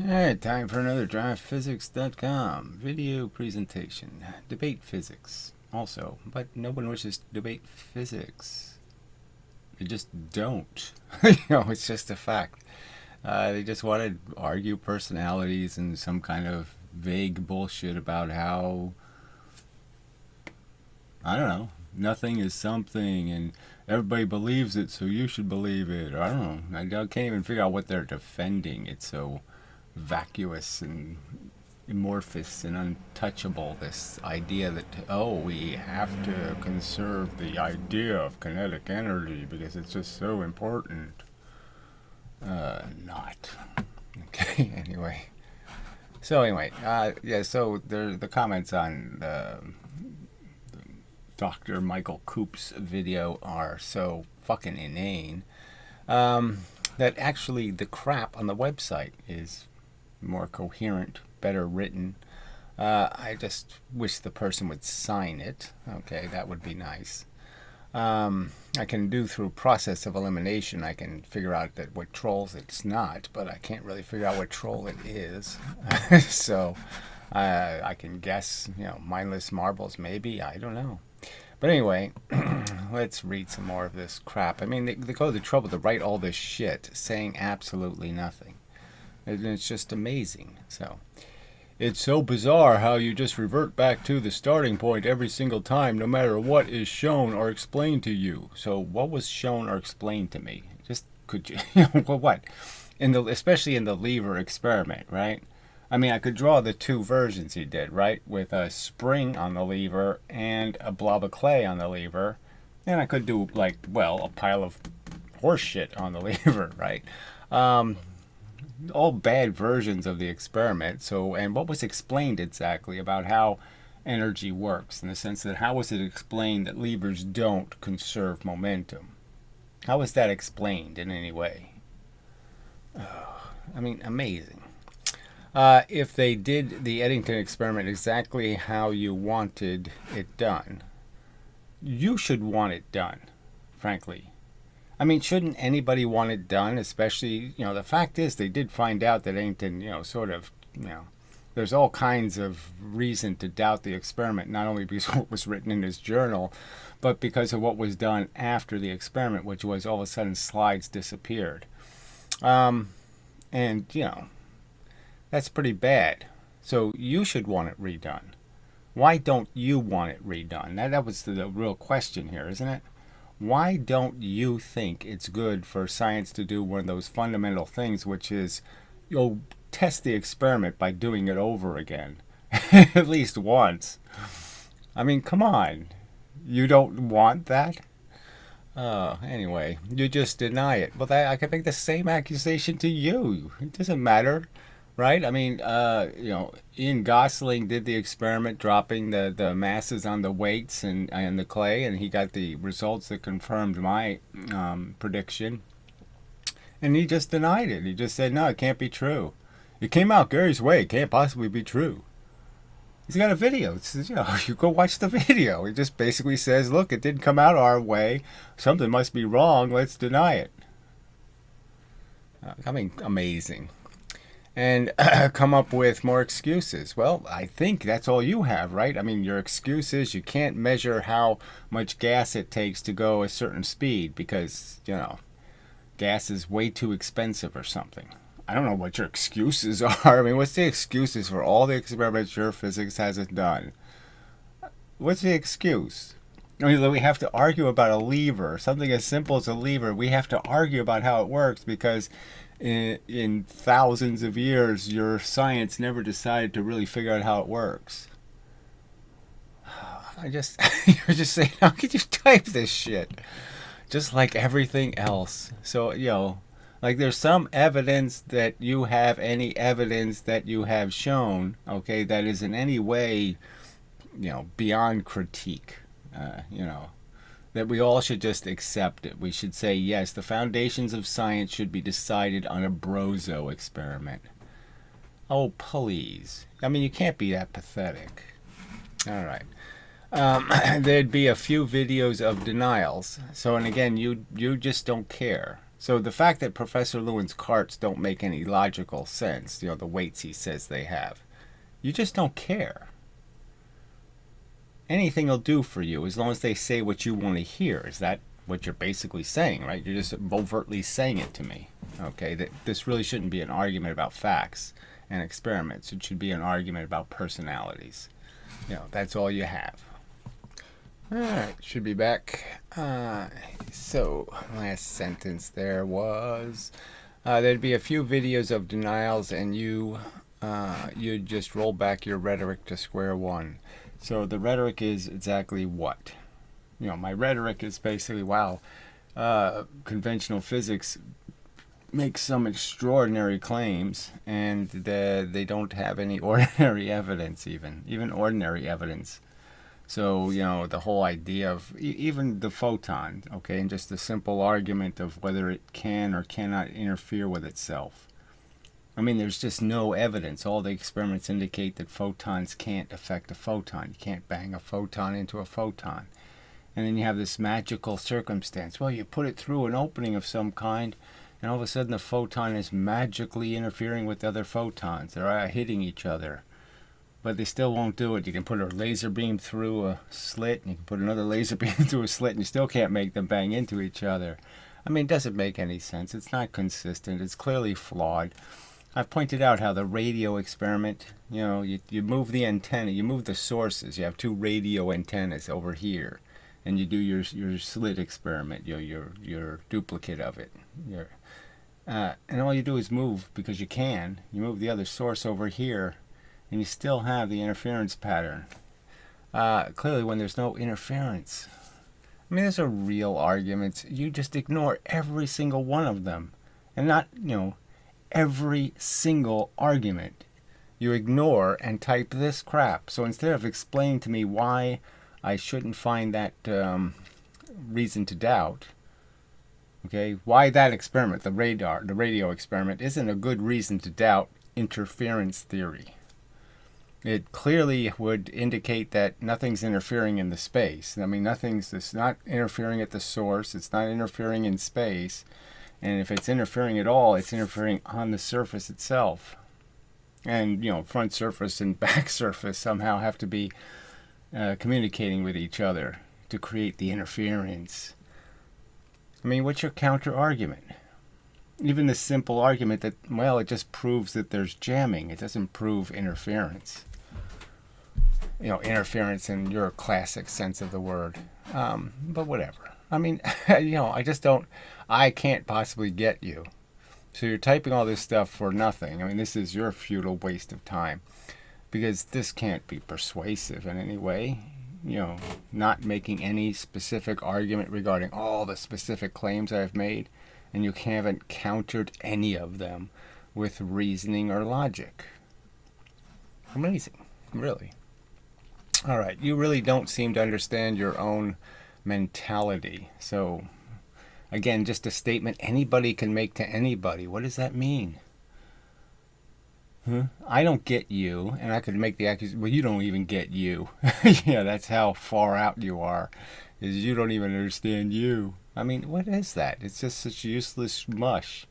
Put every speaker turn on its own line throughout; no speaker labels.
Alright, time for another DraftPhysics.com video presentation. Debate physics, also, but no one wishes to debate physics. They just don't. It's just a fact. They just want to argue personalities and some kind of vague bullshit about how, I don't know, nothing is something and everybody believes it, so you should believe it. Or I don't know. I can't even figure out what they're defending. It's so vacuous and amorphous and untouchable, this idea that, oh, we have to conserve the idea of kinetic energy because it's just so important. Not. Okay, anyway. So the comments on the Dr. Michael Koop's video are so fucking inane that actually the crap on the website is more coherent, better written. I just wish the person would sign it. Okay, that would be nice. I can do through process of elimination, I can figure out that what trolls it's not, but I can't really figure out what troll it is. So I can guess, mindless marbles maybe, I don't know. But anyway, let's read some more of this crap. I mean, they go to the trouble to write all this shit saying absolutely nothing. And it's just amazing. So, it's so bizarre how you just revert back to the starting point every single time, no matter what is shown or explained to you. So, what was shown or explained to me? Just could you, well, what? Especially in the lever experiment, right? I mean, I could draw the two versions he did, right? With a spring on the lever and a blob of clay on the lever. And I could do, a pile of horse shit on the lever, right? All bad versions of the experiment. So, and what was explained exactly about how energy works, in the sense that how was it explained that levers don't conserve momentum? How was that explained in any way? I mean, amazing. If they did the Eddington experiment exactly how you wanted it done, you should want it done, frankly. I mean, shouldn't anybody want it done? Especially, the fact is they did find out that Eddington, there's all kinds of reason to doubt the experiment, not only because of what was written in his journal, but because of what was done after the experiment, which was all of a sudden slides disappeared. That's pretty bad. So you should want it redone. Why don't you want it redone? That was the real question here, isn't it? Why don't you think it's good for science to do one of those fundamental things, which is you'll test the experiment by doing it over again, at least once? I mean, come on. You don't want that? Anyway, you just deny it. Well, I could make the same accusation to you. It doesn't matter. Right? I mean, Ian Gosling did the experiment dropping the masses on the weights and the clay, and he got the results that confirmed my prediction. And he just denied it. He just said, no, it can't be true. It came out Gary's way. It can't possibly be true. He's got a video. It says, you go watch the video. He just basically says, look, it didn't come out our way. Something must be wrong. Let's deny it. I mean, amazing. And come up with more excuses. Well, I think that's all you have, right? I mean, your excuse is you can't measure how much gas it takes to go a certain speed because, gas is way too expensive or something. I don't know what your excuses are. I mean, what's the excuses for all the experiments your physics hasn't done? What's the excuse? I mean, we have to argue about a lever, something as simple as a lever. We have to argue about how it works because in thousands of years, your science never decided to really figure out how it works. You're just saying, how could you type this shit? Just like everything else. So, there's some evidence that you have any evidence that you have shown, okay, that is in any way, beyond critique, that we all should just accept it. We should say, yes, the foundations of science should be decided on a Brozo experiment. Oh, please. I mean, you can't be that pathetic. All right. There'd be a few videos of denials. So, and again, you just don't care. So the fact that Professor Lewin's carts don't make any logical sense, the weights he says they have, you just don't care. Anything will do for you as long as they say what you want to hear. Is that what you're basically saying, right? You're just overtly saying it to me. Okay, that this really shouldn't be an argument about facts and experiments. It should be an argument about personalities. That's all you have. Alright, should be back. So, last sentence there was, there'd be a few videos of denials and you'd just roll back your rhetoric to square one. So the rhetoric is exactly what? My rhetoric is basically, wow, conventional physics makes some extraordinary claims and they don't have any ordinary evidence, even ordinary evidence. So, the whole idea of even the photon, okay, and just the simple argument of whether it can or cannot interfere with itself. I mean, there's just no evidence. All the experiments indicate that photons can't affect a photon. You can't bang a photon into a photon. And then you have this magical circumstance. Well, you put it through an opening of some kind, and all of a sudden the photon is magically interfering with other photons. They're hitting each other. But they still won't do it. You can put a laser beam through a slit, and you can put another laser beam through a slit, and you still can't make them bang into each other. I mean, it doesn't make any sense. It's not consistent. It's clearly flawed. I've pointed out how the radio experiment, you move the antenna, you move the sources. You have two radio antennas over here, and you do your slit experiment, your duplicate of it. And all you do is move, because you can. You move the other source over here, and you still have the interference pattern. Clearly, when there's no interference, I mean, those are real arguments. You just ignore every single one of them, and not, every single argument. You ignore and type this crap. So instead of explaining to me why I shouldn't find that reason to doubt, okay, why that experiment, the radio experiment, isn't a good reason to doubt interference theory. It clearly would indicate that nothing's interfering in the space. I mean, it's not interfering at the source. It's not interfering in space. And if it's interfering at all, it's interfering on the surface itself. And, front surface and back surface somehow have to be communicating with each other to create the interference. I mean, what's your counter argument? Even the simple argument that, well, it just proves that there's jamming. It doesn't prove interference. Interference in your classic sense of the word. But whatever. I mean, I can't possibly get you. So you're typing all this stuff for nothing. I mean, this is your futile waste of time. Because this can't be persuasive in any way. Not making any specific argument regarding all the specific claims I've made. And you haven't countered any of them with reasoning or logic. Amazing. Really. All right. You really don't seem to understand your own mentality. So, again, just a statement anybody can make to anybody. What does that mean? I don't get you, and I could make the accusation, well, you don't even get you. Yeah, that's how far out you are, is you don't even understand you. I mean, what is that? It's just such useless mush.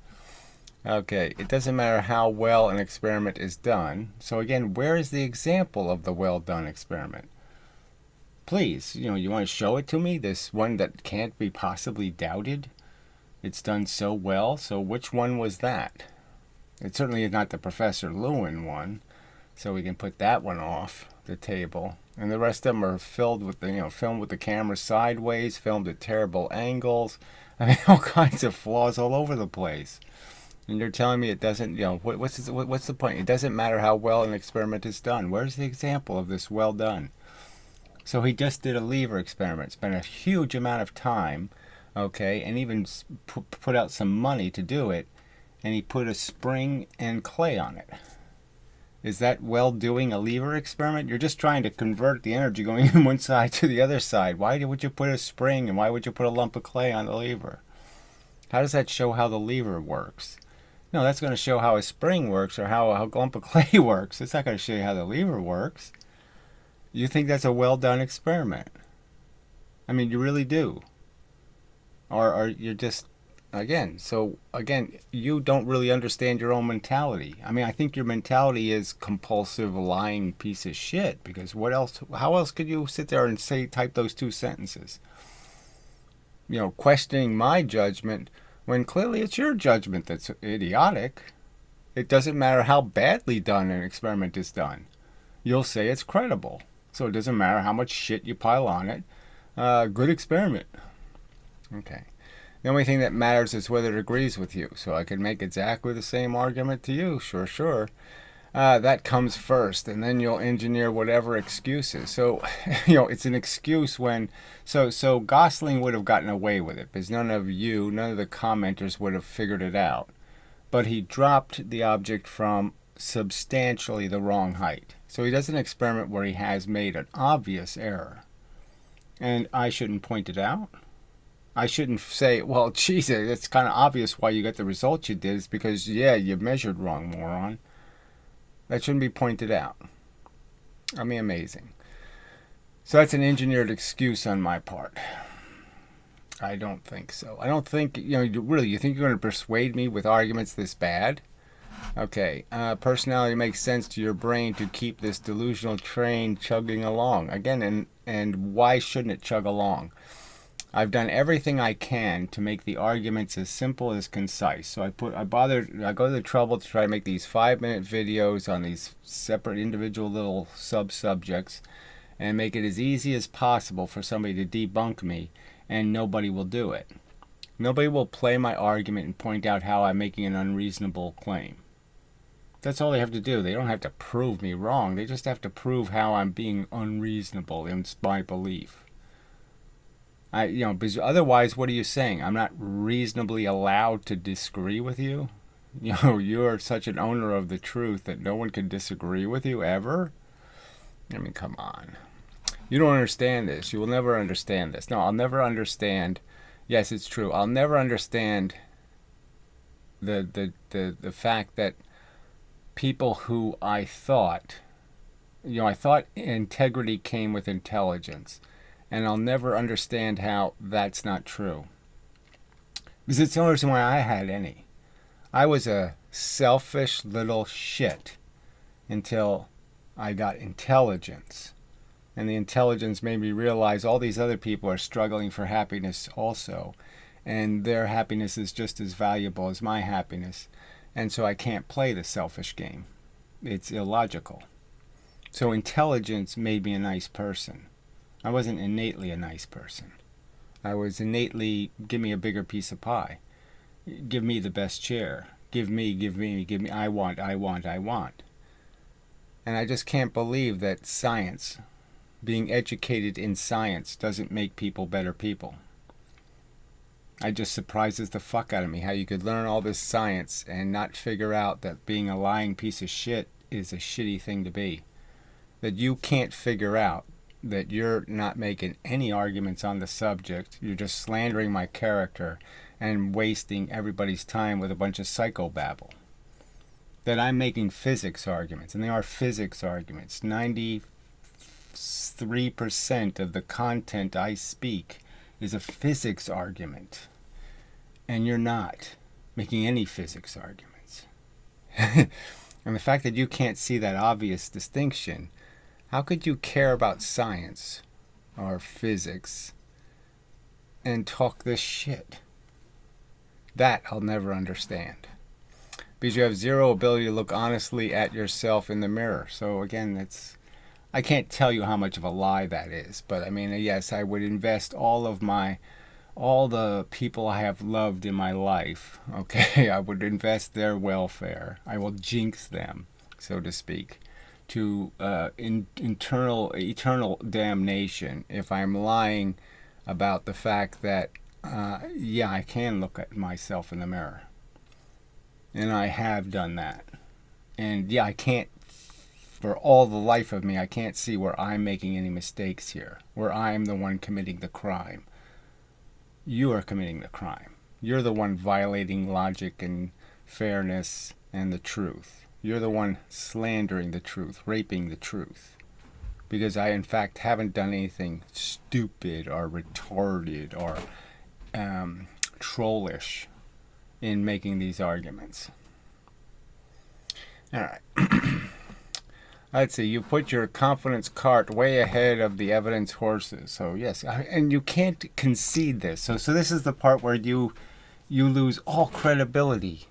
Okay, it doesn't matter how well an experiment is done. So again, where is the example of the well-done experiment? Please, you want to show it to me? This one that can't be possibly doubted? It's done so well, so which one was that? It certainly is not the Professor Lewin one, so we can put that one off the table. And the rest of them are filled with filmed with the camera sideways, filmed at terrible angles. I mean, all kinds of flaws all over the place. And you're telling me it doesn't, what's the point? It doesn't matter how well an experiment is done. Where's the example of this well done? So he just did a lever experiment, spent a huge amount of time, okay, and even put out some money to do it, and he put a spring and clay on it. Is that well doing a lever experiment? You're just trying to convert the energy going from one side to the other side. Why would you put a spring and why would you put a lump of clay on the lever? How does that show how the lever works? No, that's going to show how a spring works or how a lump of clay works. It's not going to show you how the lever works. You think that's a well-done experiment? I mean, you really do. Or you're just Again, you don't really understand your own mentality. I mean, I think your mentality is compulsive, lying piece of shit. Because what else? How else could you sit there and type those two sentences? Questioning my judgment when clearly it's your judgment that's idiotic. It doesn't matter how badly done an experiment is done. You'll say it's credible. So it doesn't matter how much shit you pile on it. Good experiment. Okay. The only thing that matters is whether it agrees with you. So I can make exactly the same argument to you. Sure. That comes first, and then you'll engineer whatever excuses. So, it's an excuse when... So Gosling would have gotten away with it, because none of the commenters would have figured it out. But he dropped the object from substantially the wrong height. So he does an experiment where he has made an obvious error. And I shouldn't point it out. I shouldn't say, well, Jesus, it's kind of obvious why you got the result you did. It's because, you measured wrong, moron. That shouldn't be pointed out. I mean, amazing. So that's an engineered excuse on my part. I don't think so. I don't think, really, you think you're going to persuade me with arguments this bad? Okay, personality makes sense to your brain to keep this delusional train chugging along. Again, and why shouldn't it chug along? I've done everything I can to make the arguments as simple as concise. So I go to the trouble to try to make these 5-minute videos on these separate individual little sub-subjects and make it as easy as possible for somebody to debunk me, and nobody will do it. Nobody will play my argument and point out how I'm making an unreasonable claim. That's all they have to do. They don't have to prove me wrong. They just have to prove how I'm being unreasonable in my belief. Because otherwise, what are you saying? I'm not reasonably allowed to disagree with you? You're such an owner of the truth that no one can disagree with you ever? I mean, come on. You don't understand this. You will never understand this. No, I'll never understand. Yes, it's true. I'll never understand the fact that people who I thought integrity came with intelligence. And I'll never understand how that's not true. Because it's the only reason why I had any. I was a selfish little shit until I got intelligence. And the intelligence made me realize all these other people are struggling for happiness also. And their happiness is just as valuable as my happiness. And so I can't play the selfish game. It's illogical. So intelligence made me a nice person. I wasn't innately a nice person. I was innately, give me a bigger piece of pie. Give me the best chair. Give me. I want. And I just can't believe that science, being educated in science, doesn't make people better people. It just surprises the fuck out of me how you could learn all this science and not figure out that being a lying piece of shit is a shitty thing to be. That you can't figure out that you're not making any arguments on the subject. You're just slandering my character and wasting everybody's time with a bunch of psychobabble. That I'm making physics arguments, and they are physics arguments. 93% of the content I speak is a physics argument. And you're not making any physics arguments. And the fact that you can't see that obvious distinction, how could you care about science or physics and talk this shit? That I'll never understand. Because you have zero ability to look honestly at yourself in the mirror. So again, I can't tell you how much of a lie that is. But I mean, yes, I would invest all the people I have loved in my life. Okay, I would invest their welfare. I will jinx them, so to speak, to eternal damnation if I'm lying about the fact that, I can look at myself in the mirror. And I have done that. And I can't, for all the life of me, I can't see where I'm making any mistakes here, where I'm the one committing the crime. You are committing the crime. You're the one violating logic and fairness and the truth. You're the one slandering the truth, raping the truth. Because I, in fact, haven't done anything stupid or retarded or trollish. in making these arguments. All right. Let's see. You put your confidence cart way ahead of the evidence horses. So yes, and you can't concede this. So this is the part where you lose all credibility.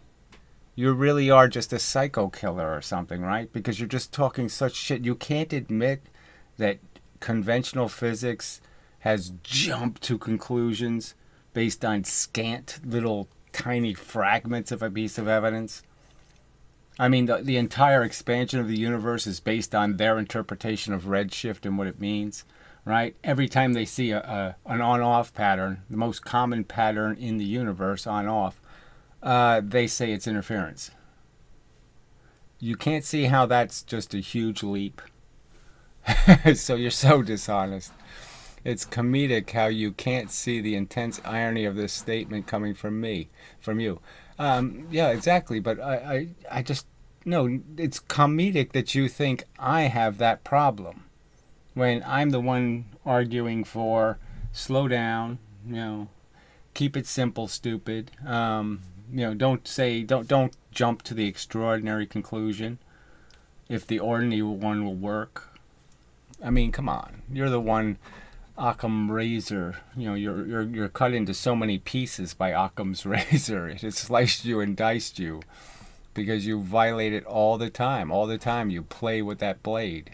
You really are just a psycho killer or something, right? Because you're just talking such shit. You can't admit that conventional physics has jumped to conclusions based on scant little tiny fragments of a piece of evidence. I mean, the entire expansion of the universe is based on their interpretation of redshift and what it means, right? Every time they see an on-off pattern, the most common pattern in the universe, on-off, they say it's interference. You can't see how that's just a huge leap. So you're so dishonest. It's comedic how you can't see the intense irony of this statement coming from you. Yeah, exactly. But I just, no, it's comedic that you think I have that problem when I'm the one arguing for slow down, keep it simple, stupid. Don't jump to the extraordinary conclusion if the ordinary one will work. I mean, come on. You're the one, Occam razor. You're cut into so many pieces by Occam's razor. It has sliced you and diced you because you violate it all the time. All the time you play with that blade.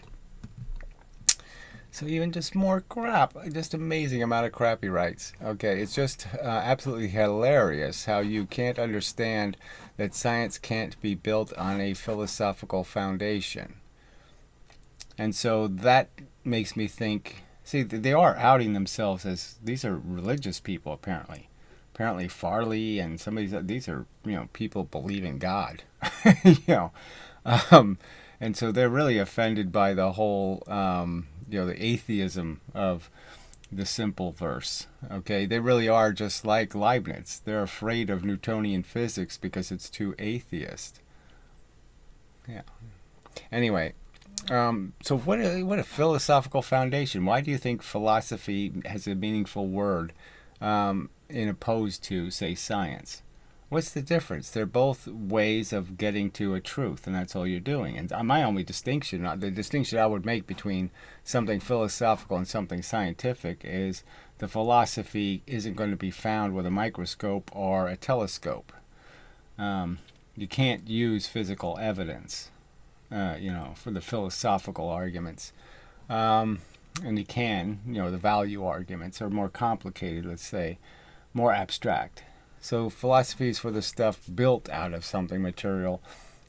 So even just more crap, just amazing amount of crap he writes. Okay, it's just absolutely hilarious how you can't understand that science can't be built on a philosophical foundation. And so that makes me think, see, they are outing themselves as, these are religious people apparently. Apparently Farley and some of these are, people believe in God. And so they're really offended by the whole, the atheism of the simple verse. Okay, they really are just like Leibniz. They're afraid of Newtonian physics because it's too atheist. Yeah. Anyway, so what a philosophical foundation. Why do you think philosophy has a meaningful word in opposed to, say, science? What's the difference? They're both ways of getting to a truth, and that's all you're doing. And my only distinction, the distinction I would make between something philosophical and something scientific, is the philosophy isn't going to be found with a microscope or a telescope. You can't use physical evidence, for the philosophical arguments. And you can, the value arguments are more complicated, let's say, more abstract. So philosophy is for the stuff built out of something material,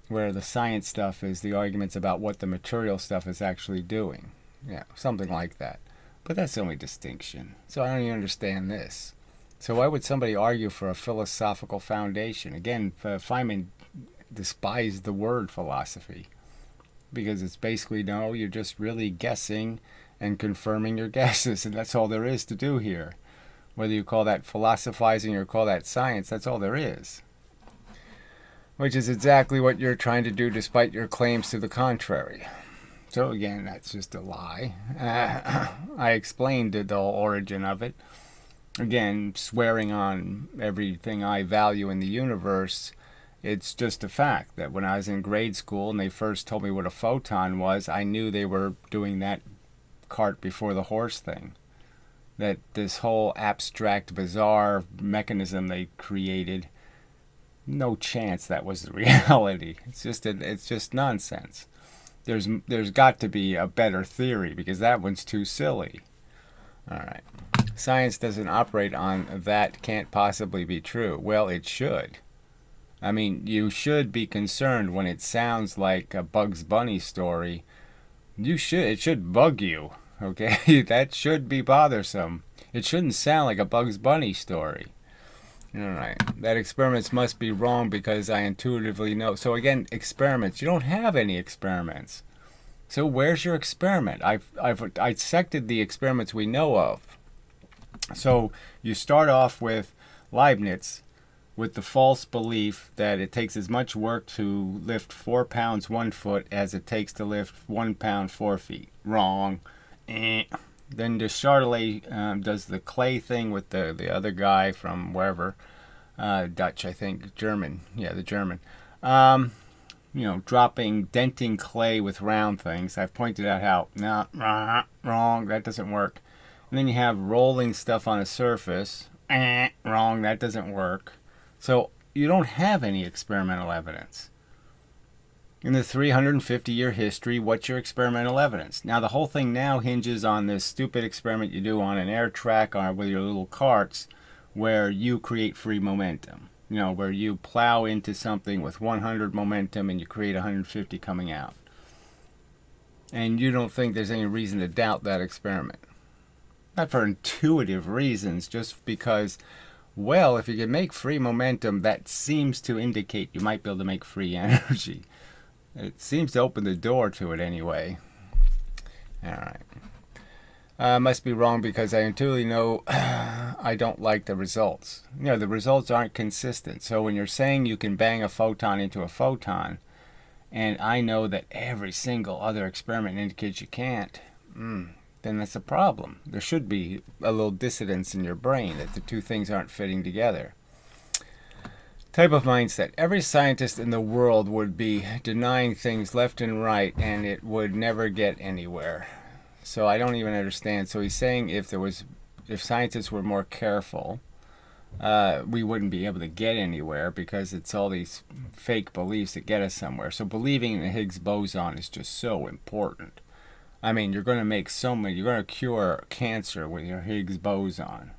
where the science stuff is the arguments about what the material stuff is actually doing. Yeah, something like that. But that's the only distinction. So I don't even understand this. So why would somebody argue for a philosophical foundation? Again, Feynman despised the word philosophy, because it's basically, no, you're just really guessing and confirming your guesses, and that's all there is to do here. Whether you call that philosophizing or call that science, that's all there is. Which is exactly what you're trying to do despite your claims to the contrary. So again, that's just a lie. I explained the whole origin of it. Again, swearing on everything I value in the universe, it's just a fact that when I was in grade school and they first told me what a photon was, I knew they were doing that cart before the horse thing. That this whole abstract, bizarre mechanism they created, no chance that was the reality. It's just nonsense. There's got to be a better theory, because that one's too silly. All right. Science doesn't operate on that can't possibly be true. Well, it should. I mean, you should be concerned when it sounds like a Bugs Bunny story. It should bug you. Okay, that should be bothersome. It shouldn't sound like a Bugs Bunny story. Alright, that experiments must be wrong because I intuitively know. So again, experiments. You don't have any experiments. So where's your experiment? I've dissected the experiments we know of. So you start off with Leibniz, with the false belief that it takes as much work to lift 4 pounds 1 foot as it takes to lift 1 pound 4 feet. Wrong. Then Deschardelet does the clay thing with the other guy from wherever, Dutch, I think, German. Yeah, the German. Denting clay with round things. I've pointed out how, no, wrong, that doesn't work. And then you have rolling stuff on a surface. Wrong, that doesn't work. So you don't have any experimental evidence. In the 350-year history, what's your experimental evidence? Now, the whole thing now hinges on this stupid experiment you do on an air track or with your little carts where you create free momentum. Where you plow into something with 100 momentum and you create 150 coming out. And you don't think there's any reason to doubt that experiment. Not for intuitive reasons, just because, well, if you can make free momentum, that seems to indicate you might be able to make free energy. It seems to open the door to it anyway. All right. Must be wrong because I intuitively know I don't like the results. The results aren't consistent. So when you're saying you can bang a photon into a photon, and I know that every single other experiment indicates you can't, then that's a problem. There should be a little dissonance in your brain that the two things aren't fitting together. Type of mindset. Every scientist in the world would be denying things left and right, and it would never get anywhere. So I don't even understand. So he's saying if scientists were more careful, we wouldn't be able to get anywhere because it's all these fake beliefs that get us somewhere. So believing in the Higgs boson is just so important. I mean, you're going to cure cancer with your Higgs boson.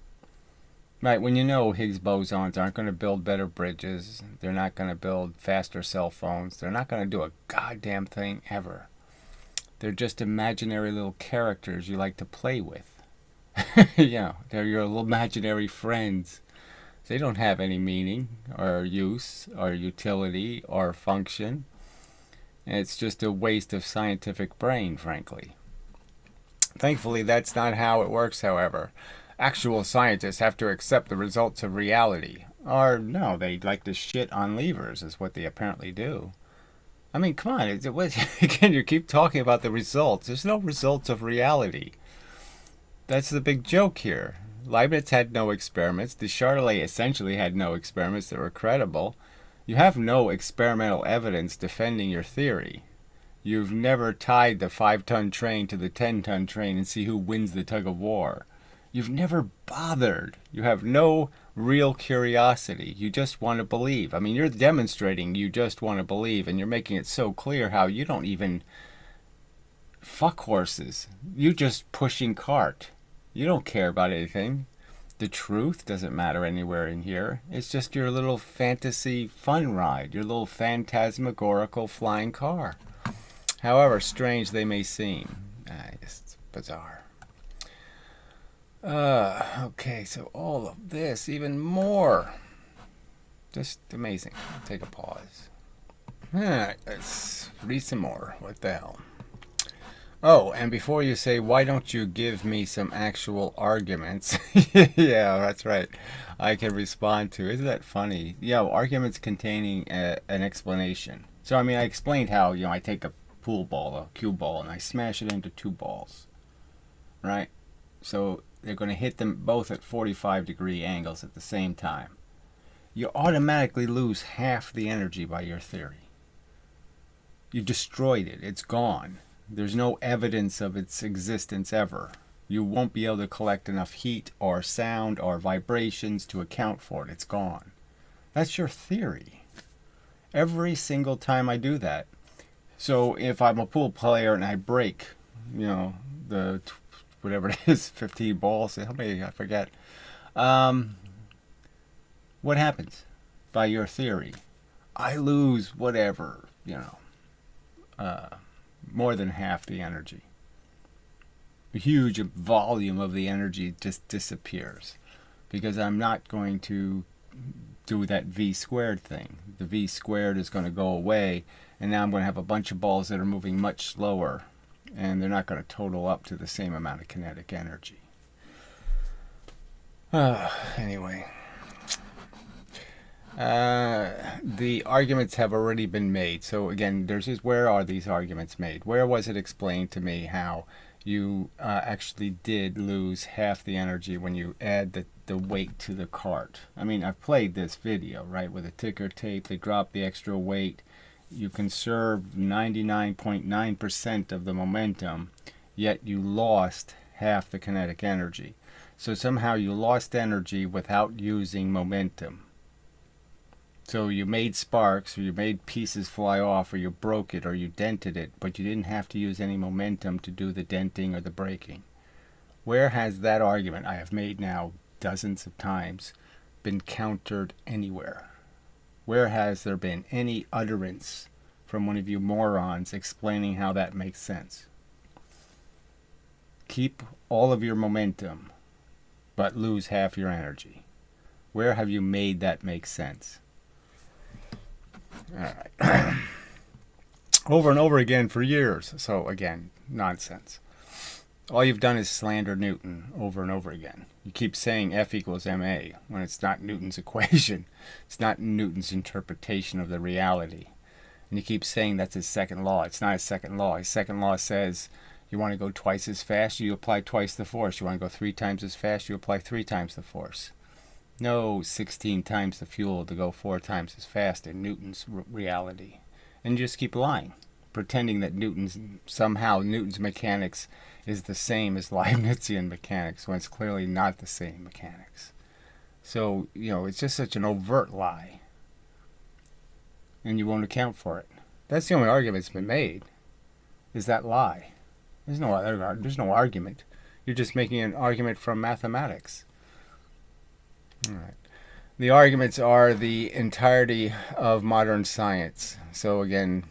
Right, when you know Higgs bosons aren't going to build better bridges, they're not going to build faster cell phones, they're not going to do a goddamn thing ever. They're just imaginary little characters you like to play with. They're your little imaginary friends. They don't have any meaning or use or utility or function. And it's just a waste of scientific brain, frankly. Thankfully, that's not how it works, however. Actual scientists have to accept the results of reality. Or, no, they like to shit on levers, is what they apparently do. I mean, come on. Again, you keep talking about the results. There's no results of reality. That's the big joke here. Leibniz had no experiments. Descartes essentially had no experiments that were credible. You have no experimental evidence defending your theory. You've never tied the 5-ton train to the 10-ton train and see who wins the tug of war. You've never bothered. You have no real curiosity. You just want to believe. I mean, you're demonstrating you just want to believe, and you're making it so clear how you don't even fuck horses. You just pushing cart. You don't care about anything. The truth doesn't matter anywhere in here. It's just your little fantasy fun ride, your little phantasmagorical flying car. However strange they may seem. It's bizarre. Okay, so all of this, even more. Just amazing. I'll take a pause. Alright, let's read some more. What the hell? Oh, and before you say, why don't you give me some actual arguments? Yeah, that's right. I can respond to. Isn't that funny? Arguments containing an explanation. So, I mean, I explained how, I take a pool ball, a cue ball, and I smash it into two balls. Right? So, they're going to hit them both at 45-degree angles at the same time. You automatically lose half the energy by your theory. You destroyed it. It's gone. There's no evidence of its existence ever. You won't be able to collect enough heat or sound or vibrations to account for it. It's gone. That's your theory. Every single time I do that. So if I'm a pool player and I break, the whatever it is, 15 balls, how many, I forget. What happens by your theory? I lose whatever, more than half the energy. A huge volume of the energy just disappears because I'm not going to do that V squared thing. The V squared is going to go away, and now I'm going to have a bunch of balls that are moving much slower, and they're not going to total up to the same amount of kinetic energy. Anyway. The arguments have already been made. So again, where are these arguments made? Where was it explained to me how you actually did lose half the energy when you add the weight to the cart. I mean, I've played this video, right, with a ticker tape. They drop the extra weight. You conserve 99.9% of the momentum, yet you lost half the kinetic energy. So somehow you lost energy without using momentum. So you made sparks, or you made pieces fly off, or you broke it, or you dented it, but you didn't have to use any momentum to do the denting or the breaking. Where has that argument I have made now dozens of times been countered anywhere? Where has there been any utterance from one of you morons explaining how that makes sense? Keep all of your momentum, but lose half your energy. Where have you made that make sense? All right. Over and over again for years. So again, nonsense. All you've done is slander Newton over and over again. You keep saying F equals ma when it's not Newton's equation. It's not Newton's interpretation of the reality. And you keep saying that's his second law. It's not his second law. His second law says you want to go twice as fast, you apply twice the force. You want to go 3 times as fast, you apply 3 times the force. No 16 times the fuel to go 4 times as fast in Newton's reality. And you just keep lying, pretending that somehow Newton's mechanics is the same as Leibnizian mechanics when it's clearly not the same mechanics. So, it's just such an overt lie. And you won't account for it. That's the only argument that's been made, is that lie. There's no argument. You're just making an argument from mathematics. All right. The arguments are the entirety of modern science. So again,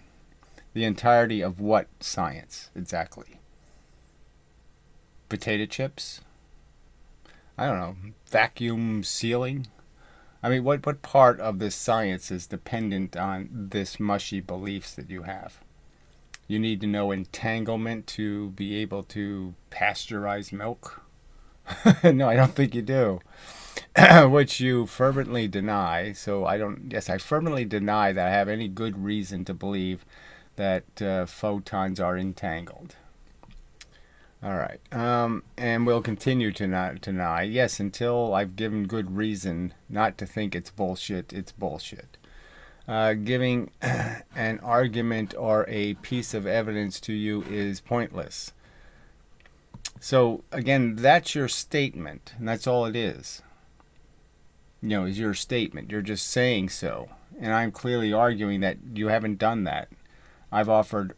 the entirety of what science exactly? Potato chips? I don't know. Vacuum sealing? I mean, what part of this science is dependent on this mushy beliefs that you have? You need to know entanglement to be able to pasteurize milk? No, I don't think you do. Which you fervently deny. So I fervently deny that I have any good reason to believe that photons are entangled. All right. And we'll continue to not deny. Yes, until I've given good reason not to think it's bullshit, it's bullshit. Giving an argument or a piece of evidence to you is pointless. So, again, that's your statement, and that's all it is. Is your statement. You're just saying so. And I'm clearly arguing that you haven't done that. I've offered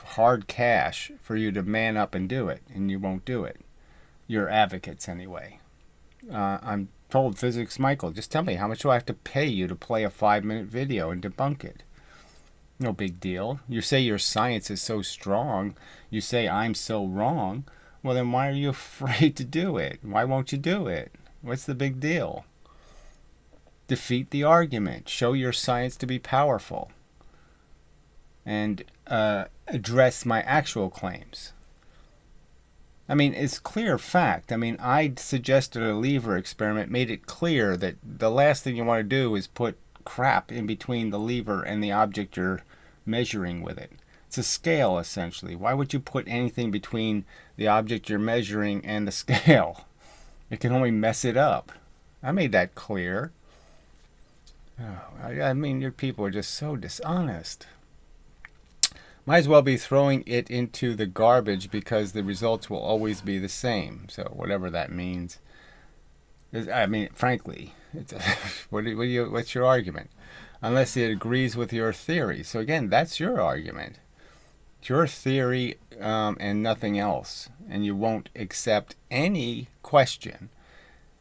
hard cash for you to man up and do it, and you won't do it. You're advocates anyway. I'm told Physics Michael, just tell me, how much do I have to pay you to play a 5-minute video and debunk it? No big deal. You say your science is so strong. You say I'm so wrong. Well, then why are you afraid to do it? Why won't you do it? What's the big deal? Defeat the argument. Show your science to be powerful. And address my actual claims. I mean, it's clear fact. I mean, I suggested a lever experiment, made it clear that the last thing you want to do is put crap in between the lever and the object you're measuring with it. It's a scale, essentially. Why would you put anything between the object you're measuring and the scale? It can only mess it up. I made that clear. Oh, I mean, your people are just so dishonest. Might as well be throwing it into the garbage because the results will always be the same. So whatever that means. I mean, frankly, what's your argument? Unless it agrees with your theory. So again, that's your argument. It's your theory and nothing else. And you won't accept any question.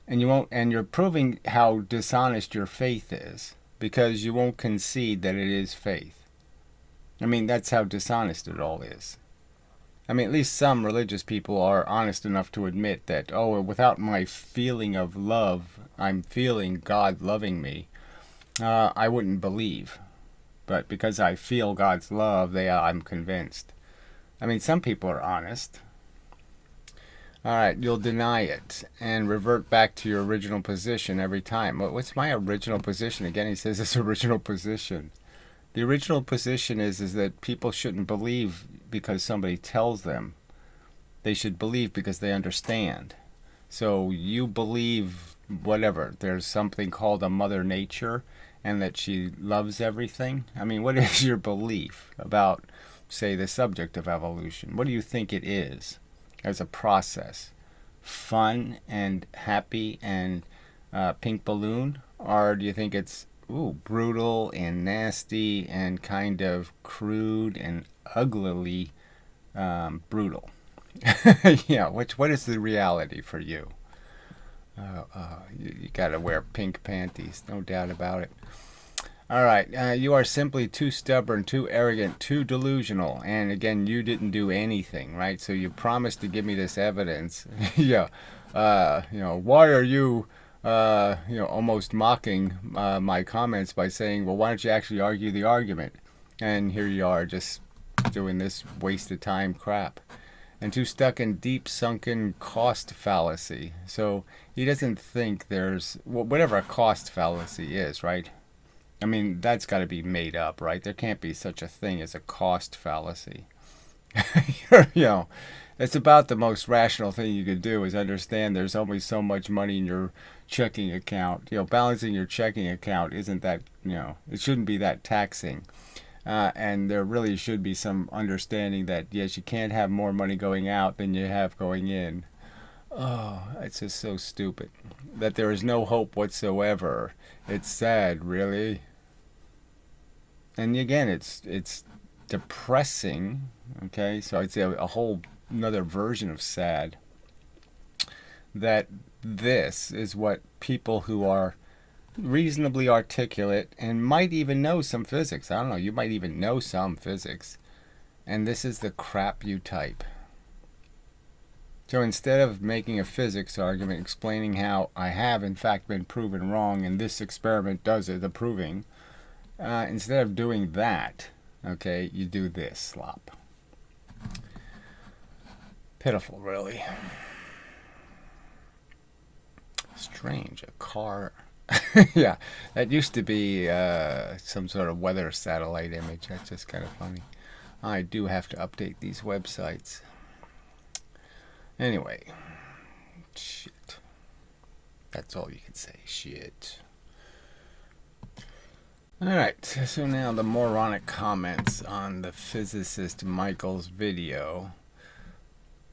And you're proving how dishonest your faith is because you won't concede that it is faith. I mean, that's how dishonest it all is. I mean, at least some religious people are honest enough to admit that, without my feeling of love, I'm feeling God loving me, I wouldn't believe. But because I feel God's love, I'm convinced. I mean, some people are honest. All right, you'll deny it and revert back to your original position every time. What's my original position? Again, he says it's original position. The original position is that people shouldn't believe because somebody tells them. They should believe because they understand. So you believe whatever, there's something called a mother nature and that she loves everything. I mean, what is your belief about, say, the subject of evolution? What do you think it is as a process? Fun and happy and pink balloon? Or do you think it's brutal and nasty and kind of crude and uglily brutal? Yeah, what is the reality for you? You gotta wear pink panties, no doubt about it. All right, you are simply too stubborn, too arrogant, too delusional, and again, you didn't do anything, right? So you promised to give me this evidence. Yeah, why are you, almost mocking my comments by saying, well, why don't you actually argue the argument? And here you are, just doing this waste of time crap. And too stuck in deep sunken cost fallacy. So he doesn't think there's whatever a cost fallacy is, right? I mean, that's got to be made up, right? There can't be such a thing as a cost fallacy. It's about the most rational thing you could do is understand there's only so much money in your checking account. Balancing your checking account isn't that, it shouldn't be that taxing. And there really should be some understanding that, yes, you can't have more money going out than you have going in. Oh, it's just so stupid. That there is no hope whatsoever. It's sad, really. And again, it's depressing. Okay, so I'd say a whole another version of sad. That this is what people who are reasonably articulate and might even know some physics. I don't know, you might even know some physics. And this is the crap you type. So instead of making a physics argument explaining how I have in fact been proven wrong and this experiment does it, the proving, instead of doing that, okay, you do this slop. Pitiful, really. Strange, a car. Yeah, that used to be some sort of weather satellite image. That's just kind of funny. I do have to update these websites. Anyway, shit. That's all you can say, shit. Alright, so now the moronic comments on the physicist Michael's video,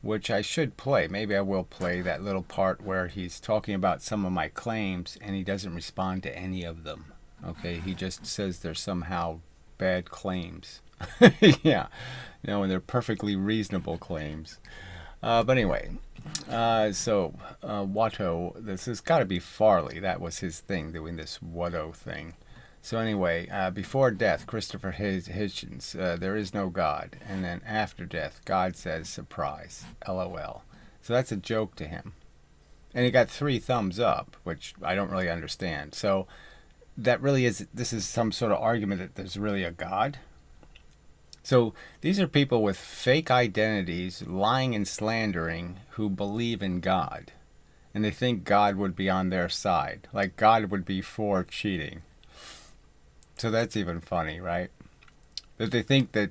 which I should play. Maybe I will play that little part where he's talking about some of my claims and he doesn't respond to any of them. Okay, he just says they're somehow bad claims. Yeah, and they're perfectly reasonable claims. But anyway, so Watto, this has got to be Farley. That was his thing, doing this Watto thing. So anyway, before death, Christopher Hitchens, there is no God. And then after death, God says, surprise, LOL. So that's a joke to him. And he got 3 thumbs up, which I don't really understand. So that really is, this is some sort of argument that there's really a God. So these are people with fake identities, lying and slandering, who believe in God. And they think God would be on their side. Like God would be for cheating. So that's even funny, right? That they think that,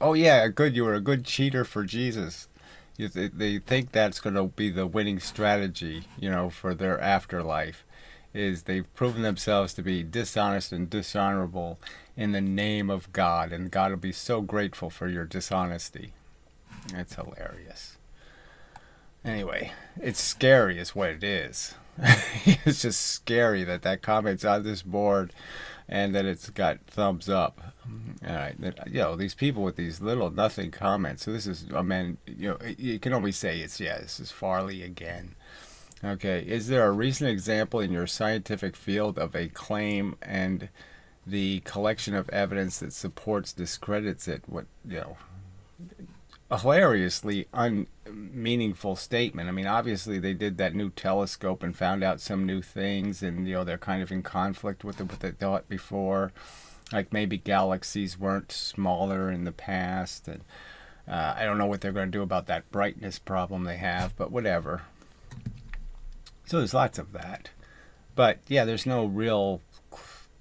oh yeah, good, you were a good cheater for Jesus. They think that's going to be the winning strategy, for their afterlife. Is they've proven themselves to be dishonest and dishonorable in the name of God, and God will be so grateful for your dishonesty. That's hilarious. Anyway, it's scary is what it is. It's just scary that comment's on this board and that it's got thumbs up. All right, these people with these little nothing comments. So this is, you can always say this is Farley again. Okay, is there a recent example in your scientific field of a claim and the collection of evidence that supports discredits it? A hilariously unmeaningful statement. I mean, obviously they did that new telescope and found out some new things, and they're kind of in conflict with what they thought before. Like maybe galaxies weren't smaller in the past, and I don't know what they're going to do about that brightness problem they have, but whatever. So there's lots of that. But yeah, there's no real,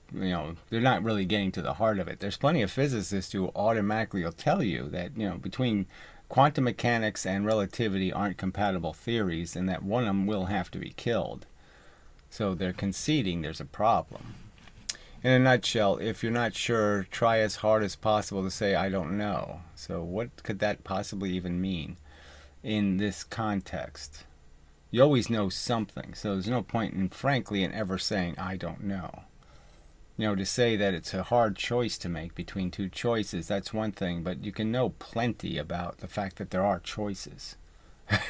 they're not really getting to the heart of it. There's plenty of physicists who automatically will tell you that, between quantum mechanics and relativity aren't compatible theories and that one of them will have to be killed. So they're conceding there's a problem. In a nutshell, if you're not sure, try as hard as possible to say, I don't know. So what could that possibly even mean in this context? You always know something, so there's no point in, frankly, in ever saying, I don't know. You know, to say that it's a hard choice to make between two choices, that's one thing, but you can know plenty about the fact that there are choices.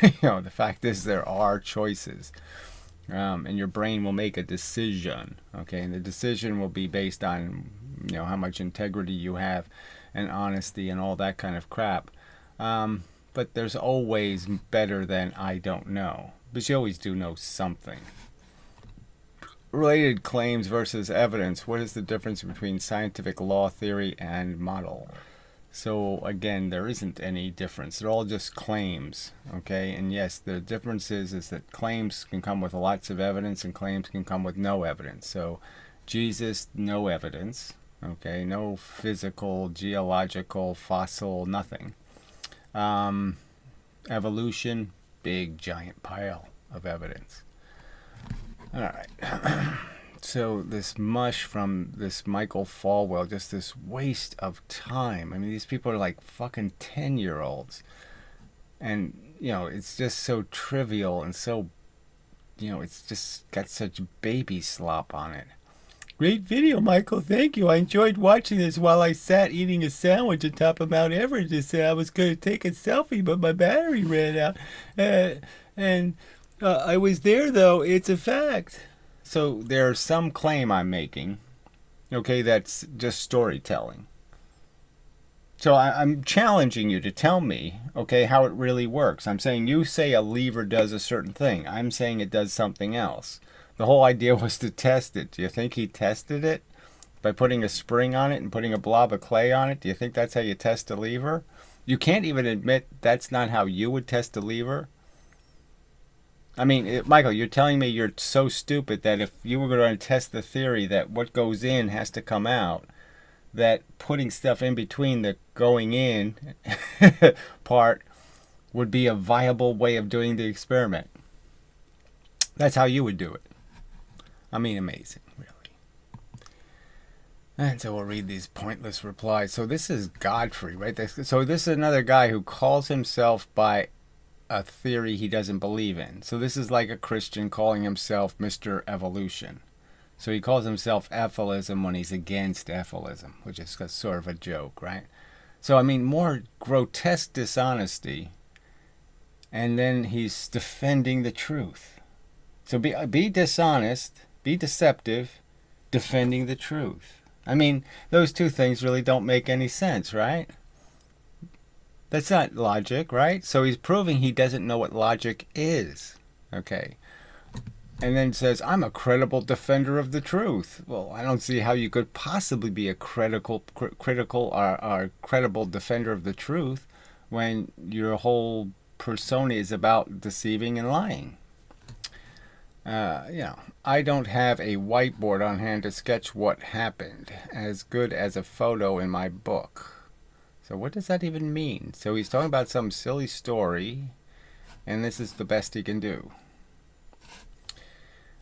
You know, the fact is there are choices. And your brain will make a decision, okay? And the decision will be based on, you know, how much integrity you have and honesty and all that kind of crap. But there's always better than I don't know. But you always do know something. Related claims versus evidence. What is the difference between scientific law, theory, and model? So again, there isn't any difference. They're all just claims, okay? And yes, the difference is that claims can come with lots of evidence and claims can come with no evidence. So Jesus, no evidence, okay? No physical, geological, fossil, nothing. Evolution, big giant pile of evidence. All right. So this mush from this Michael Falwell, just this waste of time. I mean, these people are like fucking 10-year-olds. And, you know, it's just so trivial and so, you know, it's just got such baby slop on it. Great video, Michael. Thank you. I enjoyed watching this while I sat eating a sandwich atop of Mount Everest. Just said I was going to take a selfie, but my battery ran out. I was there, though. It's a fact. So there's some claim I'm making, okay, that's just storytelling. So I'm challenging you to tell me, okay, how it really works. I'm saying you say a lever does a certain thing. I'm saying it does something else. The whole idea was to test it. Do you think he tested it by putting a spring on it and putting a blob of clay on it? Do you think that's how you test a lever? You can't even admit that's not how you would test a lever. I mean, Michael, you're telling me you're so stupid that if you were going to test the theory that what goes in has to come out, that putting stuff in between the going in part would be a viable way of doing the experiment. That's how you would do it. I mean, amazing, really. And so we'll read these pointless replies. So this is Godfrey, right? So this is another guy who calls himself by a theory he doesn't believe in. So this is like a Christian calling himself Mr. Evolution. So he calls himself Ethylism when he's against Ethylism, which is sort of a joke, right? So, I mean, more grotesque dishonesty, and then he's defending the truth. So be dishonest, be deceptive, defending the truth. I mean, those two things really don't make any sense, right? That's not logic, right? So he's proving he doesn't know what logic is. Okay. And then says, I'm a credible defender of the truth. Well, I don't see how you could possibly be a critical or credible defender of the truth when your whole persona is about deceiving and lying. I don't have a whiteboard on hand to sketch what happened as good as a photo in my book. So what does that even mean? So he's talking about some silly story, and this is the best he can do.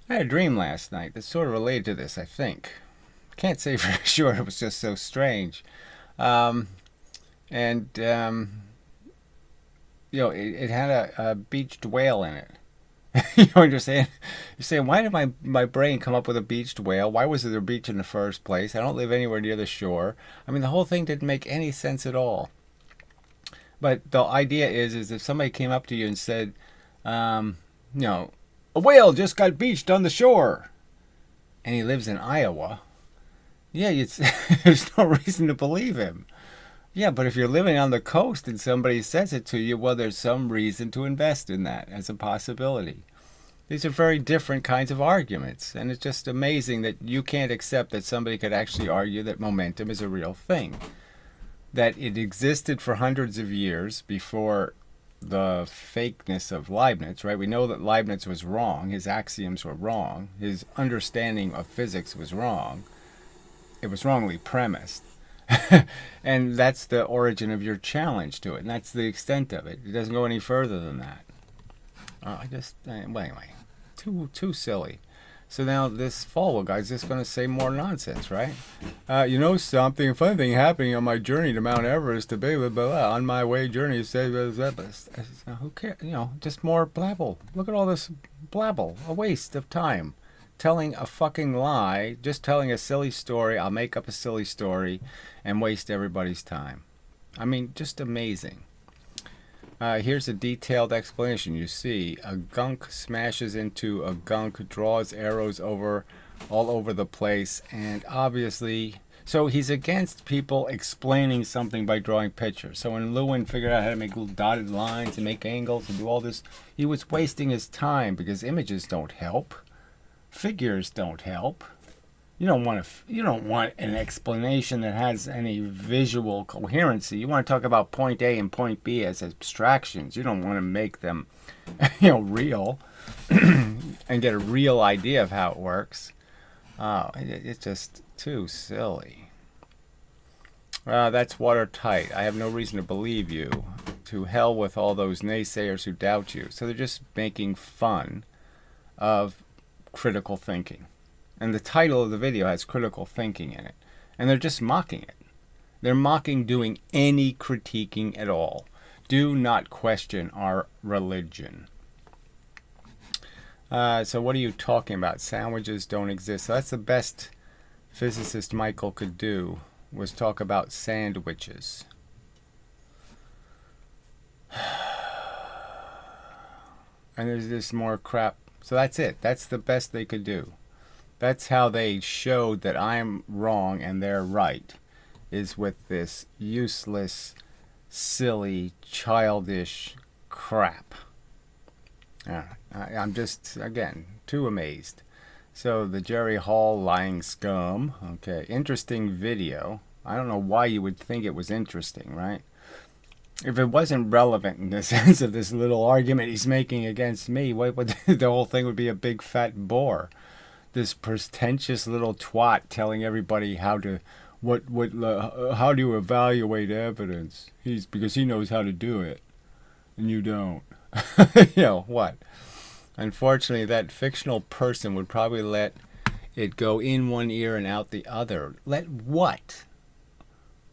I had a dream last night that's sort of related to this, I think. Can't say for sure, it was just so strange. It had a beached whale in it. You know what you're saying? You're saying, why did my brain come up with a beached whale? Why was there a beach in the first place? I don't live anywhere near the shore. I mean, the whole thing didn't make any sense at all. But the idea is if somebody came up to you and said, a whale just got beached on the shore, and he lives in Iowa, yeah, there's no reason to believe him. Yeah, but if you're living on the coast and somebody says it to you, well, there's some reason to invest in that as a possibility. These are very different kinds of arguments, and it's just amazing that you can't accept that somebody could actually argue that momentum is a real thing, that it existed for hundreds of years before the fakeness of Leibniz, right? We know that Leibniz was wrong. His axioms were wrong. His understanding of physics was wrong. It was wrongly premised. And that's the origin of your challenge to it, and that's the extent of it. It doesn't go any further than that. Well, anyway, too silly. So now this Falwell guy's just going to say more nonsense, right? You know something, a funny thing happening on my journey to Mount Everest to blah, blah, blah, on my way journey, say, blah, blah, blah. Who cares? You know, just more blabble. Look at all this blabble. A waste of time. Telling a fucking lie, just telling a silly story. I'll make up a silly story and waste everybody's time. I mean, just amazing. Here's a detailed explanation. You see, a gunk smashes into a gunk, draws arrows all over the place, and obviously, so he's against people explaining something by drawing pictures. So when Lewin figured out how to make little dotted lines and make angles and do all this, he was wasting his time because images don't help, figures don't help. You don't want an explanation that has any visual coherency. You want to talk about point A and point B as abstractions. You don't want to make them, real, and get a real idea of how it works. It's just too silly. That's watertight. I have no reason to believe you. To hell with all those naysayers who doubt you. So they're just making fun of critical thinking. And the title of the video has critical thinking in it. And they're just mocking it. They're mocking doing any critiquing at all. Do not question our religion. So what are you talking about? Sandwiches don't exist. So that's the best physicist Michael could do, was talk about sandwiches. And there's just more crap. So that's it. That's the best they could do. That's how they showed that I'm wrong and they're right, is with this useless, silly, childish crap. I'm just, again, too amazed. So the Jerry Hall lying scum. Okay, interesting video. I don't know why you would think it was interesting, right? If it wasn't relevant in the sense of this little argument he's making against me, what would the whole thing would be a big fat bore. This pretentious little twat telling everybody how to how do you evaluate evidence? Because he knows how to do it, and you don't. What? Unfortunately, that fictional person would probably let it go in one ear and out the other. Let what?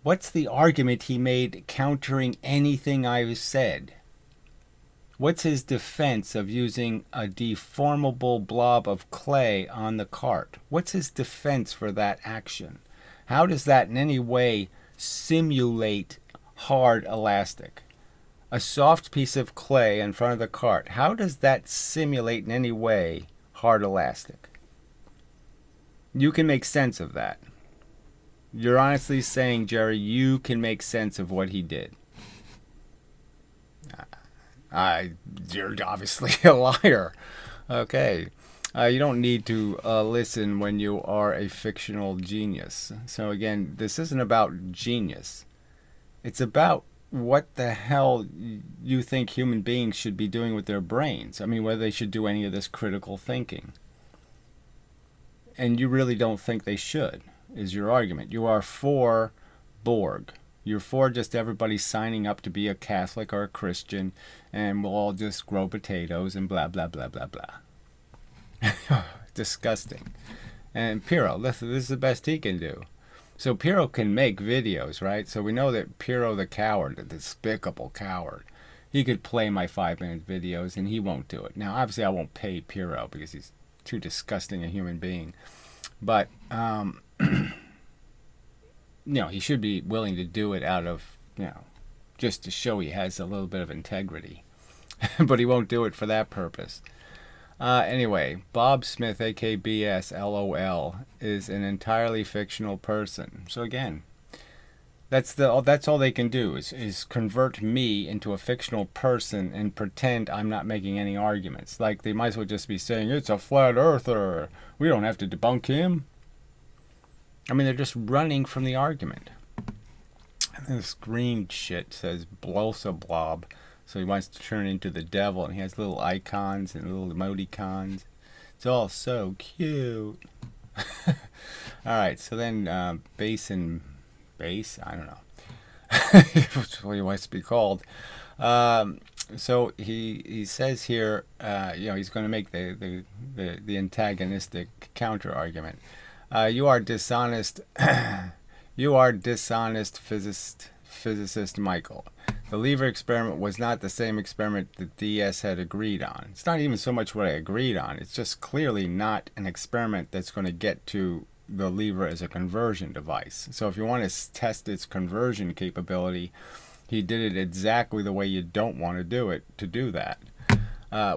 What's the argument he made countering anything I've said? What's his defense of using a deformable blob of clay on the cart? What's his defense for that action? How does that in any way simulate hard elastic? A soft piece of clay in front of the cart, how does that simulate in any way hard elastic? You can make sense of that. You're honestly saying, Jerry, you can make sense of what he did. You're obviously a liar. Okay. You don't need to listen when you are a fictional genius. So again, this isn't about genius. It's about what the hell you think human beings should be doing with their brains. I mean, whether they should do any of this critical thinking. And you really don't think they should, is your argument. You are for Borg. You're for just everybody signing up to be a Catholic or a Christian, and we'll all just grow potatoes and blah, blah, blah, blah, blah. Disgusting. And Piro, this is the best he can do. So Piro can make videos, right? So we know that Piro the coward, the despicable coward, he could play my 5-minute videos, and he won't do it. Now, obviously, I won't pay Piro because he's too disgusting a human being. But, he should be willing to do it out of, just to show he has a little bit of integrity. But he won't do it for that purpose. Anyway, Bob Smith, aka BS, LOL, is an entirely fictional person. So again, that's all they can do is convert me into a fictional person and pretend I'm not making any arguments. Like, they might as well just be saying, it's a flat earther. We don't have to debunk him. I mean, they're just running from the argument. And this green shit says Blob. So he wants to turn into the devil, and he has little icons and little emoticons. It's all so cute. All right, so then Basin space. I don't know. That's what he wants to be called. So he says here, he's going to make the antagonistic counter argument. You are dishonest. You are dishonest physicist Michael. The lever experiment was not the same experiment that DS had agreed on. It's not even so much what I agreed on. It's just clearly not an experiment that's going to get to the lever as a conversion device. So if you want to test its conversion capability, he did it exactly the way you don't want to do it to do that.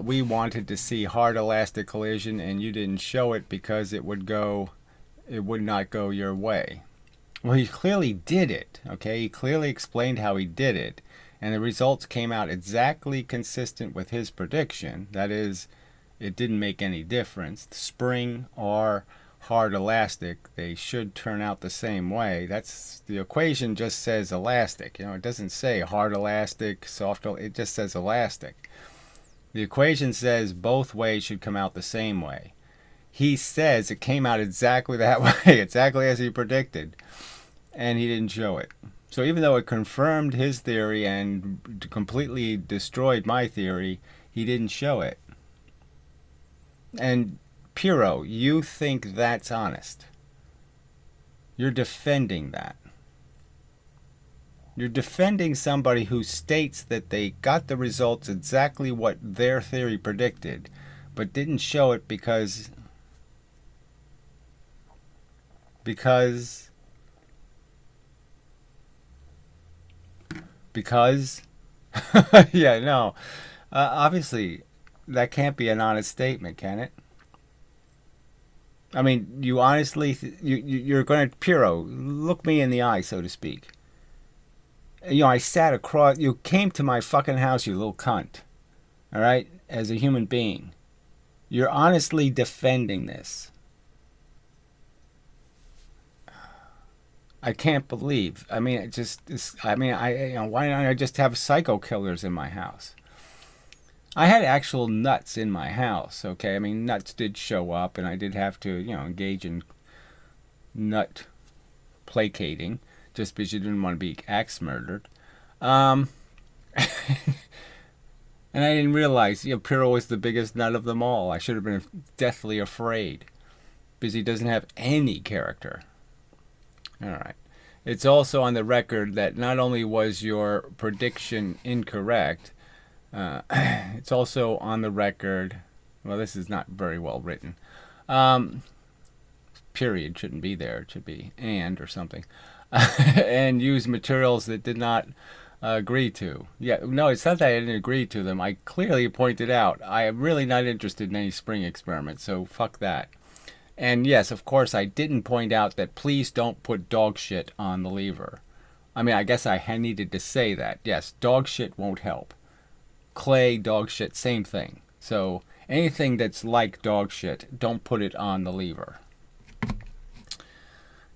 We wanted to see hard elastic collision, and you didn't show it because it would not go your way. Well, he clearly did it, okay? He clearly explained how he did it, and the results came out exactly consistent with his prediction. That is, it didn't make any difference. Spring or hard elastic, they should turn out the same way. That's the equation just says elastic. It doesn't say hard elastic, soft, it just says elastic. The equation says both ways should come out the same way. He says it came out exactly that way, exactly as he predicted, and he didn't show it. So even though it confirmed his theory and completely destroyed my theory, he didn't show it. And Piro, you think that's honest. You're defending that. You're defending somebody who states that they got the results exactly what their theory predicted, but didn't show it because yeah, no. Obviously, that can't be an honest statement, can it? I mean, you honestly, you're going to, Piro, look me in the eye, so to speak. I sat across, you came to my fucking house, you little cunt. All right? As a human being. You're honestly defending this. I can't believe. I mean, why don't I just have psycho killers in my house? I had actual nuts in my house, okay? I mean, nuts did show up, and I did have to, engage in nut placating, just because you didn't want to be axe murdered. And I didn't realize, Piro was the biggest nut of them all. I should have been deathly afraid, because he doesn't have any character. All right. It's also on the record that not only was your prediction incorrect, it's also on the record, well, this is not very well written. Period shouldn't be there. It should be and or something. And use materials that did not agree to. Yeah, no, it's not that I didn't agree to them. I clearly pointed out I am really not interested in any spring experiments, so fuck that. And yes, of course, I didn't point out that please don't put dog shit on the lever. I mean, I guess I needed to say that. Yes, dog shit won't help. Clay, dog shit, same thing. So anything that's like dog shit, don't put it on the lever.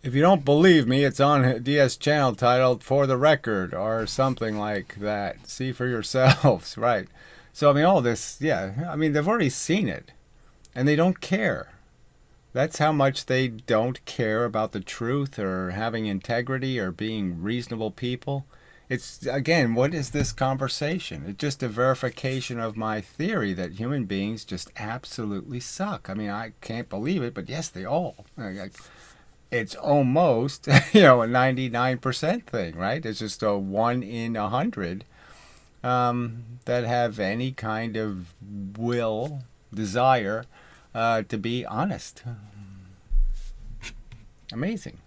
If you don't believe me, it's on DS channel titled For the Record or something like that. See for yourselves, right? So, I mean, all this, yeah, I mean, they've already seen it. And they don't care. That's how much they don't care about the truth or having integrity or being reasonable people. It's, again, what is this conversation? It's just a verification of my theory that human beings just absolutely suck. I mean, I can't believe it, but yes, they all. It's almost, a 99% thing, right? It's just a 1 in 100 that have any kind of will, desire to be honest. Amazing.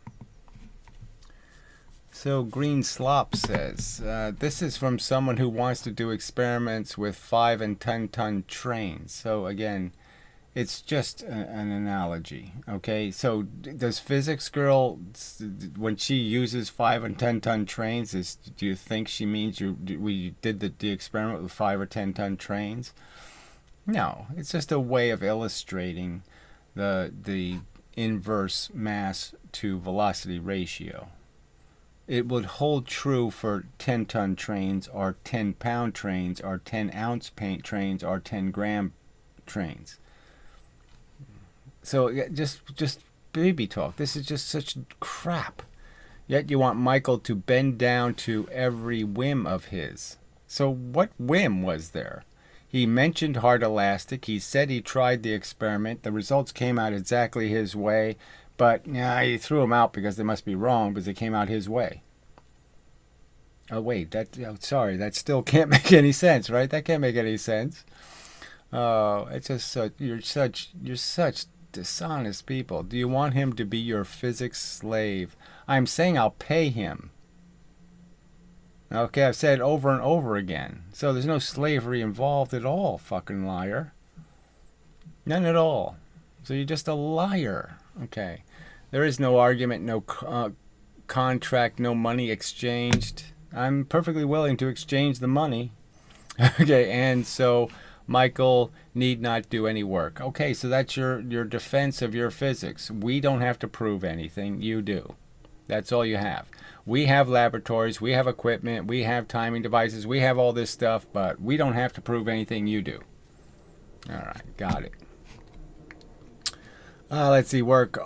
So Green Slop says, this is from someone who wants to do experiments with 5 and 10 ton trains. So again, it's just an analogy, okay? So does Physics Girl, when she uses 5 and 10 ton trains, do you think she means we did the experiment with 5 or 10 ton trains? No, it's just a way of illustrating the inverse mass to velocity ratio. It would hold true for 10 ton trains or 10 pound trains or 10 ounce paint trains or 10 gram trains. So just baby talk. This is just such crap. Yet you want Michael to bend down to every whim of his. So what whim was there? He mentioned hard elastic. He said he tried the experiment. The results came out exactly his way. But he threw them out because they must be wrong because they came out his way. Oh, wait. That still can't make any sense, right? That can't make any sense. Oh, it's just you're such dishonest people. Do you want him to be your physics slave? I'm saying I'll pay him. Okay, I've said it over and over again. So there's no slavery involved at all, fucking liar. None at all. So you're just a liar. Okay. There is no argument, no contract, no money exchanged. I'm perfectly willing to exchange the money. Okay, and so Michael need not do any work. Okay, so that's your defense of your physics. We don't have to prove anything. You do. That's all you have. We have laboratories, we have equipment, we have timing devices, we have all this stuff, but we don't have to prove anything. You do. All right, got it. Let's see, work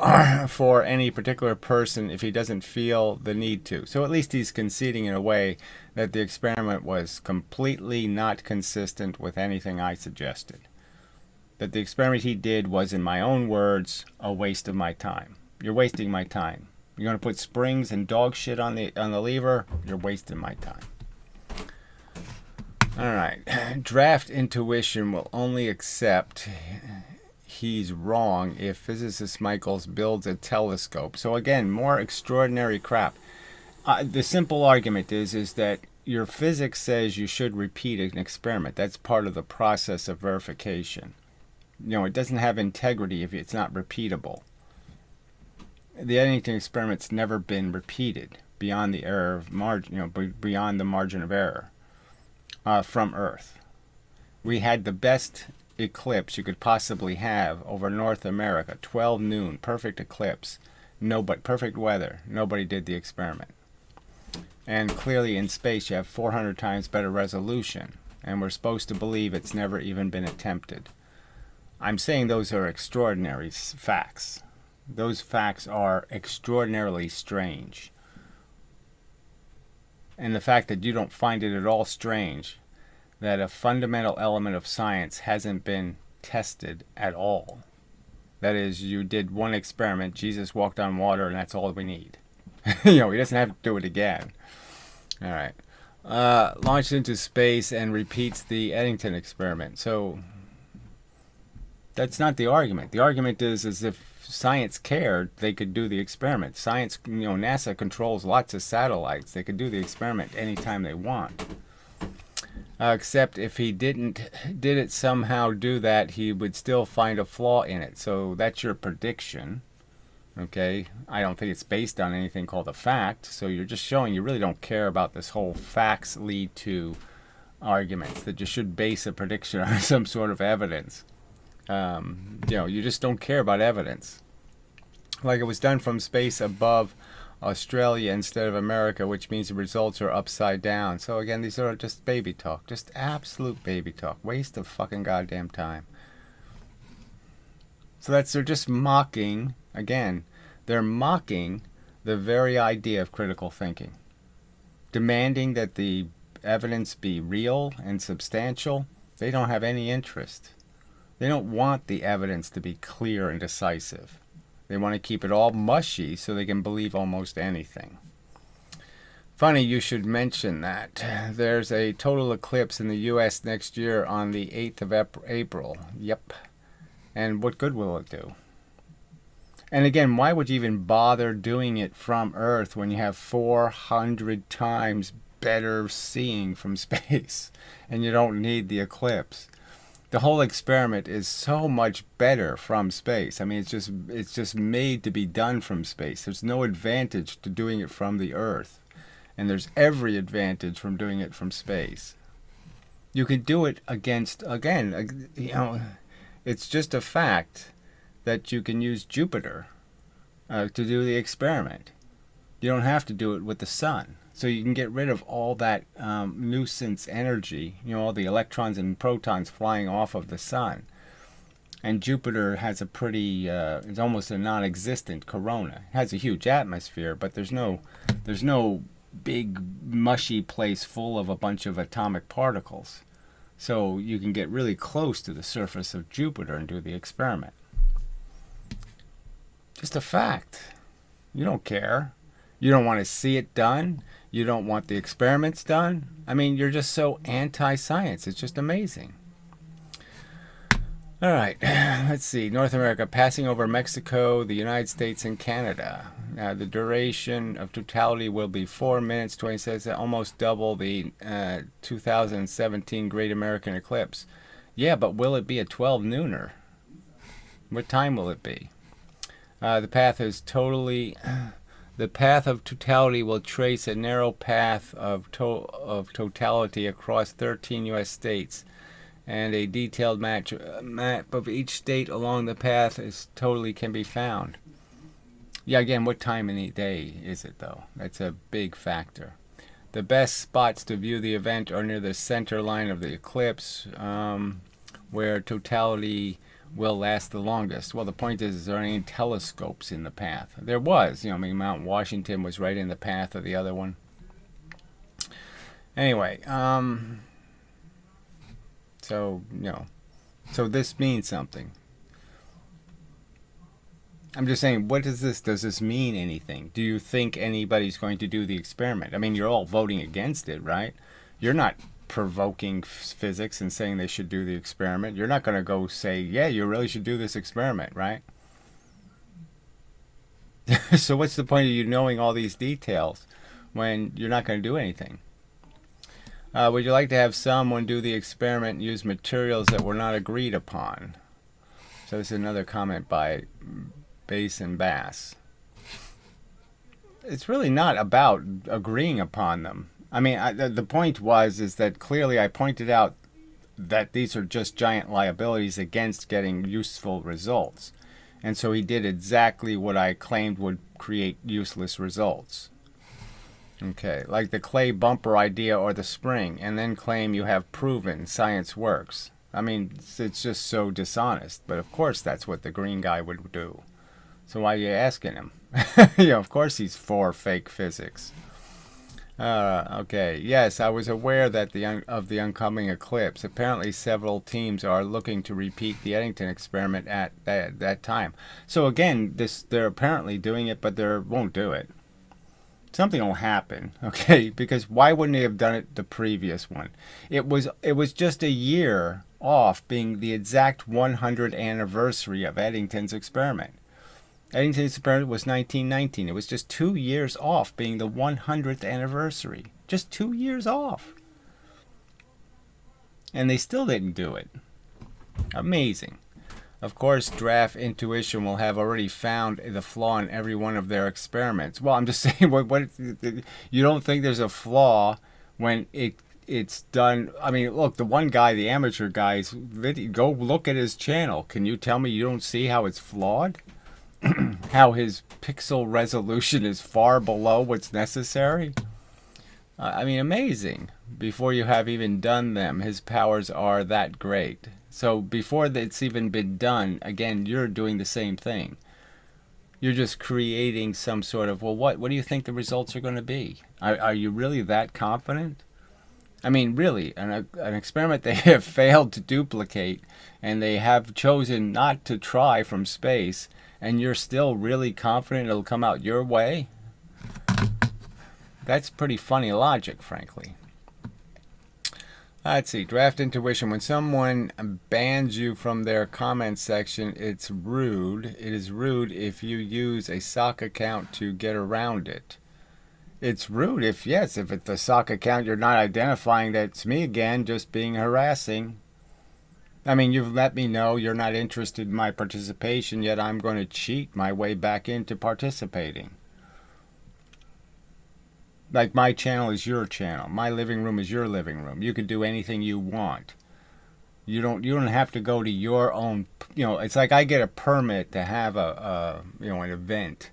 for any particular person if he doesn't feel the need to. So at least he's conceding in a way that the experiment was completely not consistent with anything I suggested. That the experiment he did was, in my own words, a waste of my time. You're wasting my time. You're going to put springs and dog shit on the lever? You're wasting my time. All right. Draft intuition will only accept he's wrong if physicist Michaels builds a telescope. So again, more extraordinary crap. The simple argument is that your physics says you should repeat an experiment. That's part of the process of verification. It doesn't have integrity if it's not repeatable. The Eddington experiment's never been repeated beyond the error of margin, beyond the margin of error from Earth. We had the best eclipse you could possibly have over North America, 12 noon, perfect eclipse, perfect weather. Nobody did the experiment. And clearly in space you have 400 times better resolution, and we're supposed to believe it's never even been attempted. I'm saying those are extraordinary facts. Those facts are extraordinarily strange. And the fact that you don't find it at all strange that a fundamental element of science hasn't been tested at all. That is, you did one experiment, Jesus walked on water, and that's all we need. He doesn't have to do it again. All right. Launched into space and repeats the Eddington experiment. So that's not the argument. The argument is if science cared, they could do the experiment. Science, NASA controls lots of satellites. They could do the experiment anytime they want. Except if he did it somehow do that, he would still find a flaw in it. So that's your prediction. Okay, I don't think it's based on anything called a fact. So you're just showing you really don't care about this whole facts lead to arguments, that you should base a prediction on some sort of evidence. You just don't care about evidence. Like it was done from space above Australia instead of America, which means the results are upside down. So again, these are just baby talk, just absolute baby talk, waste of fucking goddamn time. So they're just mocking, again, they're mocking the very idea of critical thinking, demanding that the evidence be real and substantial. They don't have any interest. They don't want the evidence to be clear and decisive. They want to keep it all mushy so they can believe almost anything. Funny you should mention that. There's a total eclipse in the U.S. next year on the 8th of April. Yep. And what good will it do? And again, why would you even bother doing it from Earth when you have 400 times better seeing from space and you don't need the eclipse? The whole experiment is so much better from space. I mean, it's just made to be done from space. There's no advantage to doing it from the Earth, and there's every advantage from doing it from space. You could do it against, again, it's just a fact that you can use Jupiter to do the experiment. You don't have to do it with the sun. So you can get rid of all that nuisance energy, all the electrons and protons flying off of the sun. and Jupiter has a pretty, it's almost a non-existent corona. It has a huge atmosphere, but there's no big mushy place full of a bunch of atomic particles. So you can get really close to the surface of Jupiter and do the experiment. Just a fact. You don't care. You don't want to see it done. You don't want the experiments done. I mean, you're just so anti-science. It's just amazing. All right, let's see. North America passing over Mexico, the United States, and Canada. The duration of totality will be 4 minutes, 20 seconds, almost double the 2017 Great American Eclipse. Yeah, but will it be a 12 nooner? What time will it be? The path of totality will trace a narrow path of totality across 13 U.S. states, and a detailed map of each state along the path can be found. Yeah, again, what time in the day is it, though? That's a big factor. The best spots to view the event are near the center line of the eclipse, where totality will last the longest. Well, the point is there any telescopes in the path? There was. Mount Washington was right in the path of the other one. Anyway, so this means something. I'm just saying, what is this? Does this mean anything? Do you think anybody's going to do the experiment? I mean, you're all voting against it, right? You're not provoking physics and saying they should do the experiment. You're not going to go say, yeah, you really should do this experiment, right? So what's the point of you knowing all these details when you're not going to do anything? Would you like to have someone do the experiment and use materials that were not agreed upon? So this is another comment by Bass and Bass. It's really not about agreeing upon them. I mean, the point is that clearly I pointed out that these are just giant liabilities against getting useful results. And so he did exactly what I claimed would create useless results. Okay, like the clay bumper idea or the spring, and then claim you have proven science works. I mean, it's just so dishonest. But of course that's what the green guy would do. So why are you asking him? Of course he's for fake physics. Okay, yes, I was aware that of the oncoming eclipse. Apparently several teams are looking to repeat the Eddington experiment at that time. So again, they're apparently doing it, but they won't do it. Something will happen, okay? Because why wouldn't they have done it the previous one? It was just a year off being the exact 100th anniversary of Eddington's experiment. Eddington's experiment was 1919. It was just 2 years off being the 100th anniversary. Just 2 years off. And they still didn't do it. Amazing. Of course, Draft Intuition will have already found the flaw in every one of their experiments. Well, I'm just saying, what you don't think there's a flaw when it's done. I mean, look, the one guy, the amateur guy's video, go look at his channel. Can you tell me you don't see how it's flawed? How his pixel resolution is far below what's necessary? I mean, amazing. Before you have even done them, his powers are that great. So before it's even been done, again, you're doing the same thing. You're just creating some sort of, well, what do you think the results are going to be? Are you really that confident? I mean, really, an experiment they have failed to duplicate, and they have chosen not to try from space, and you're still really confident it'll come out your way? That's pretty funny logic, frankly. Let's see, Draft Intuition. When someone bans you from their comment section, it's rude. It is rude if you use a sock account to get around it. It's rude if it's a sock account, you're not identifying that it's me again, just being harassing. I mean, you've let me know you're not interested in my participation, yet I'm going to cheat my way back into participating. Like, my channel is your channel. My living room is your living room. You can do anything you want. You don't have to go to your own, it's like I get a permit to have an event,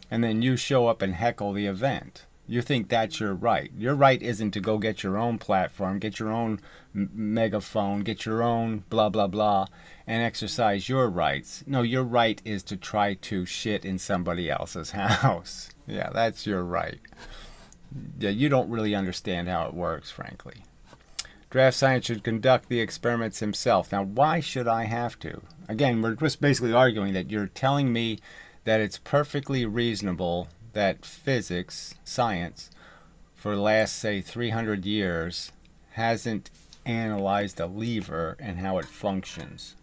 and then you show up and heckle the event. You think that's your right. Your right isn't to go get your own platform, get your own megaphone, get your own blah, blah, blah, and exercise your rights. No, your right is to try to shit in somebody else's house. Yeah, that's your right. Yeah, you don't really understand how it works, frankly. DraftScience should conduct the experiments himself. Now, why should I have to? Again, we're just basically arguing that you're telling me that it's perfectly reasonable that physics, science, for the last, say, 300 years, hasn't analyzed a lever and how it functions.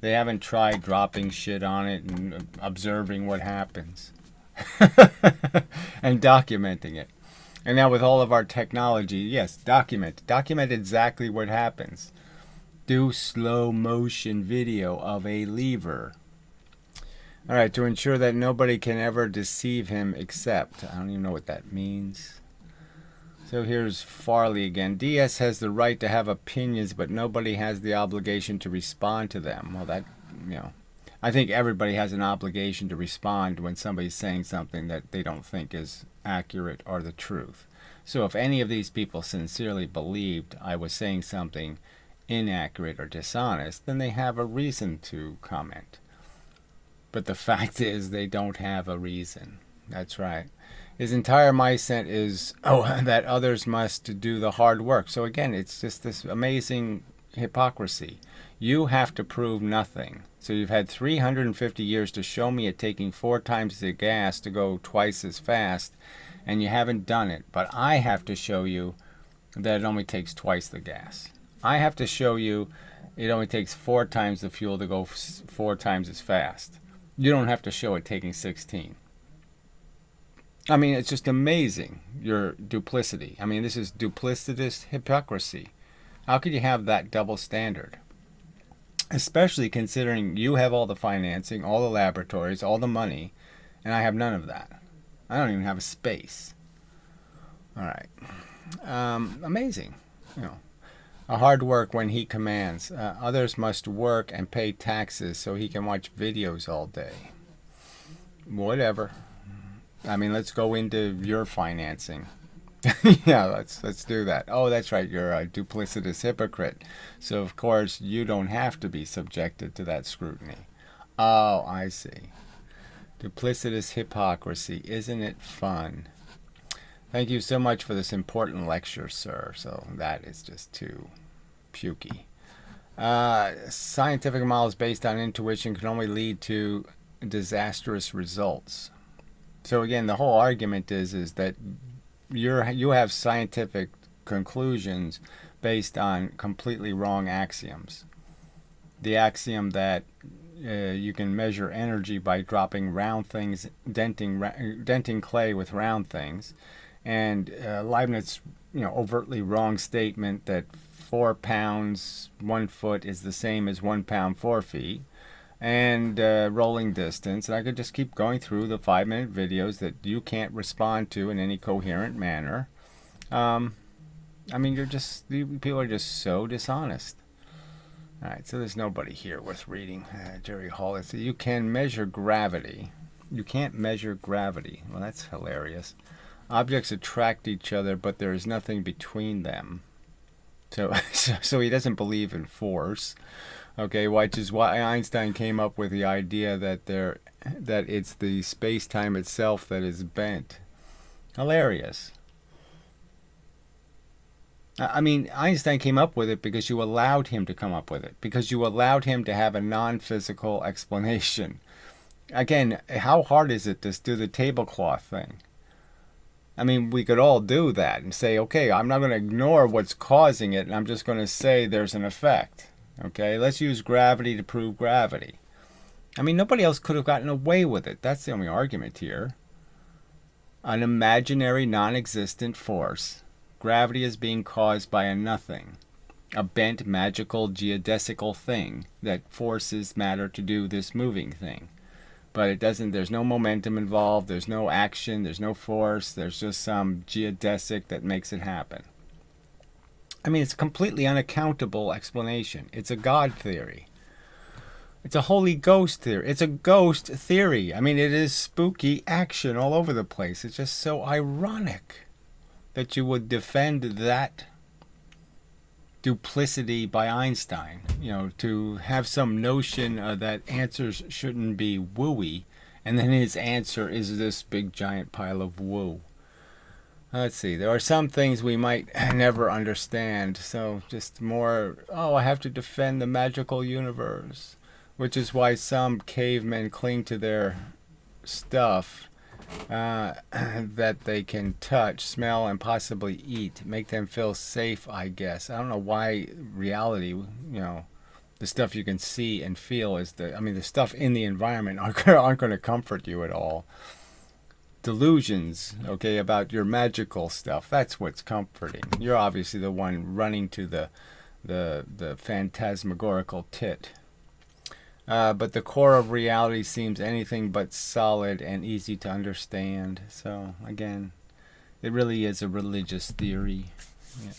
They haven't tried dropping shit on it and observing what happens and documenting it. And now with all of our technology, yes, document exactly what happens. Do slow motion video of a lever. All right, to ensure that nobody can ever deceive him except, I don't even know what that means. So here's Farley again. DS has the right to have opinions, but nobody has the obligation to respond to them. Well, that, I think everybody has an obligation to respond when somebody's saying something that they don't think is accurate or the truth. So if any of these people sincerely believed I was saying something inaccurate or dishonest, then they have a reason to comment. But the fact is they don't have a reason. That's right. His entire mindset is, that others must do the hard work. So again, it's just this amazing hypocrisy. You have to prove nothing. So you've had 350 years to show me it taking 4 times the gas to go twice as fast, and you haven't done it. But I have to show you that it only takes twice the gas. I have to show you it only takes 4 times the fuel to go 4 times as fast. You don't have to show it taking 16. I mean, it's just amazing, your duplicity. I mean, this is duplicitous hypocrisy. How could you have that double standard? Especially considering you have all the financing, all the laboratories, all the money, and I have none of that. I don't even have a space. All right. Amazing. A hard work when he commands. Others must work and pay taxes so he can watch videos all day. Whatever. I mean, let's go into your financing. Yeah, let's do that. Oh, that's right. You're a duplicitous hypocrite. So, of course, you don't have to be subjected to that scrutiny. Oh, I see. Duplicitous hypocrisy. Isn't it fun? Thank you so much for this important lecture, sir. So that is just too pukey. Scientific models based on intuition can only lead to disastrous results. So again, the whole argument is that you have scientific conclusions based on completely wrong axioms. The axiom that you can measure energy by dropping round things, denting clay with round things, and Leibniz's overtly wrong statement that 4 pounds 1 foot is the same as 1 pound 4 feet, and rolling distance. And I could just keep going through the 5-minute videos that you can't respond to in any coherent manner. I mean, people are just so dishonest. All right, so there's nobody here worth reading. Jerry Hall, it says, you can measure gravity. You can't measure gravity. Well, that's hilarious. Objects attract each other, but there is nothing between them. So he doesn't believe in force. Okay, which is why Einstein came up with the idea that it's the space-time itself that is bent. Hilarious. I mean, Einstein came up with it because you allowed him to come up with it, because you allowed him to have a non-physical explanation. Again, how hard is it to do the tablecloth thing? I mean, we could all do that and say, okay, I'm not going to ignore what's causing it, and I'm just going to say there's an effect. Okay, let's use gravity to prove gravity. I mean, nobody else could have gotten away with it. That's the only argument here. An imaginary, non-existent force. Gravity is being caused by a nothing. A bent, magical, geodesical thing that forces matter to do this moving thing. But it doesn't, there's no momentum involved, there's no action, there's no force, there's just some geodesic that makes it happen. I mean, it's a completely unaccountable explanation. It's a God theory. It's a holy ghost theory. It's a ghost theory. I mean, it is spooky action all over the place. It's just so ironic that you would defend that duplicity by Einstein. To have some notion that answers shouldn't be wooey, and then his answer is this big giant pile of woo. Let's see. There are some things we might never understand. So just more, I have to defend the magical universe. Which is why some cavemen cling to their stuff that they can touch, smell, and possibly eat. Make them feel safe, I guess. I don't know why reality, the stuff you can see and feel is the stuff in the environment aren't going to comfort you at all. Delusions, okay, about your magical stuff. That's what's comforting. You're obviously the one running to the phantasmagorical tit. But the core of reality seems anything but solid and easy to understand. So, again, it really is a religious theory. Yeah.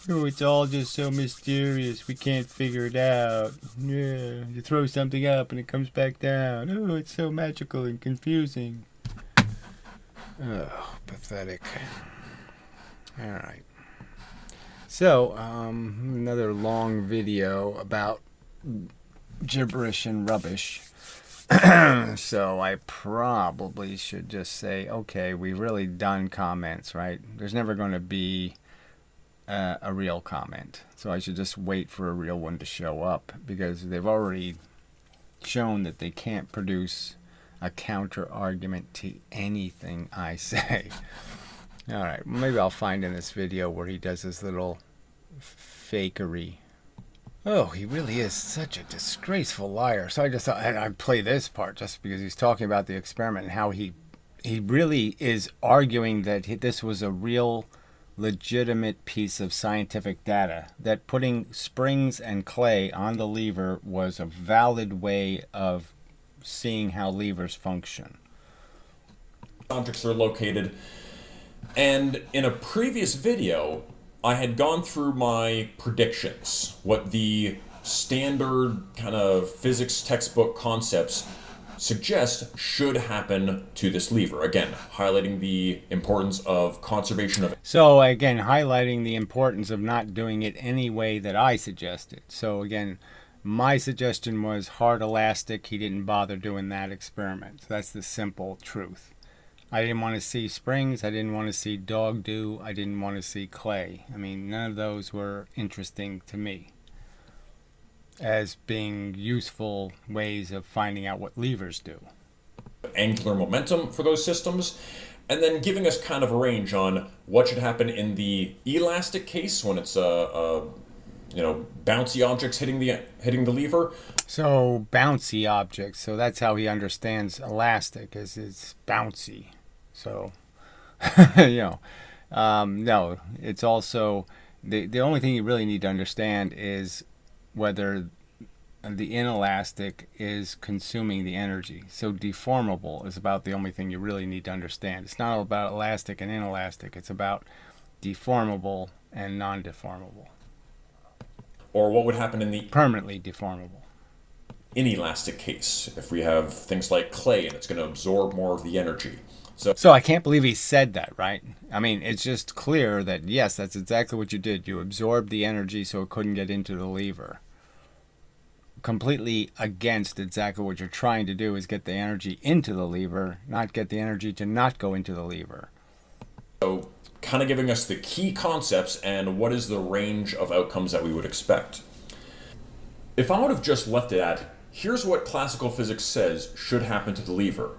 Oh, it's all just so mysterious. We can't figure it out. Yeah, you throw something up and it comes back down. Oh, it's so magical and confusing. Oh, pathetic. All right. So, another long video about gibberish and rubbish. So I probably should just say, okay, we've really done comments, right? There's never going to be a real comment. So I should just wait for a real one to show up, because they've already shown that they can't produce a counter argument to anything I say. All right, maybe I'll find in this video where he does his little fakery. Oh, he really is such a disgraceful liar. So I just thought I'd play this part just because he's talking about the experiment and how he really is arguing that this was a real legitimate piece of scientific data, that putting springs and clay on the lever was a valid way of seeing how levers function.
Objects are located, and in a previous video I had gone through my predictions, what the standard kind of physics textbook concepts suggest should happen to this lever. Again, highlighting the importance of conservation of...
So again, highlighting the importance of not doing it any way that I suggested. So again, my suggestion was hard elastic. He didn't bother doing that experiment. So that's the simple truth. I didn't want to see springs. I didn't want to see dog do. I didn't want to see clay. I mean, none of those were interesting to me as being useful ways of finding out what levers do.
Angular momentum for those systems, and then giving us kind of a range on what should happen in the elastic case when it's bouncy objects hitting the lever.
So bouncy objects. So that's how he understands elastic, is it's bouncy. So, no, it's also the only thing you really need to understand is whether the inelastic is consuming the energy. So deformable is about the only thing you really need to understand. It's not all about elastic and inelastic. It's about deformable and non-deformable.
Or what would happen in the
permanently deformable
inelastic case if we have things like clay and it's going to absorb more of the energy.
So I can't believe he said that, right? I mean, it's just clear that, yes, that's exactly what you did. You absorbed the energy so it couldn't get into the lever. Completely against exactly what you're trying to do, is get the energy into the lever, not get the energy to not go into the lever.
So kind of giving us the key concepts and what is the range of outcomes that we would expect. If I would have just left it at, here's what classical physics says should happen to the lever.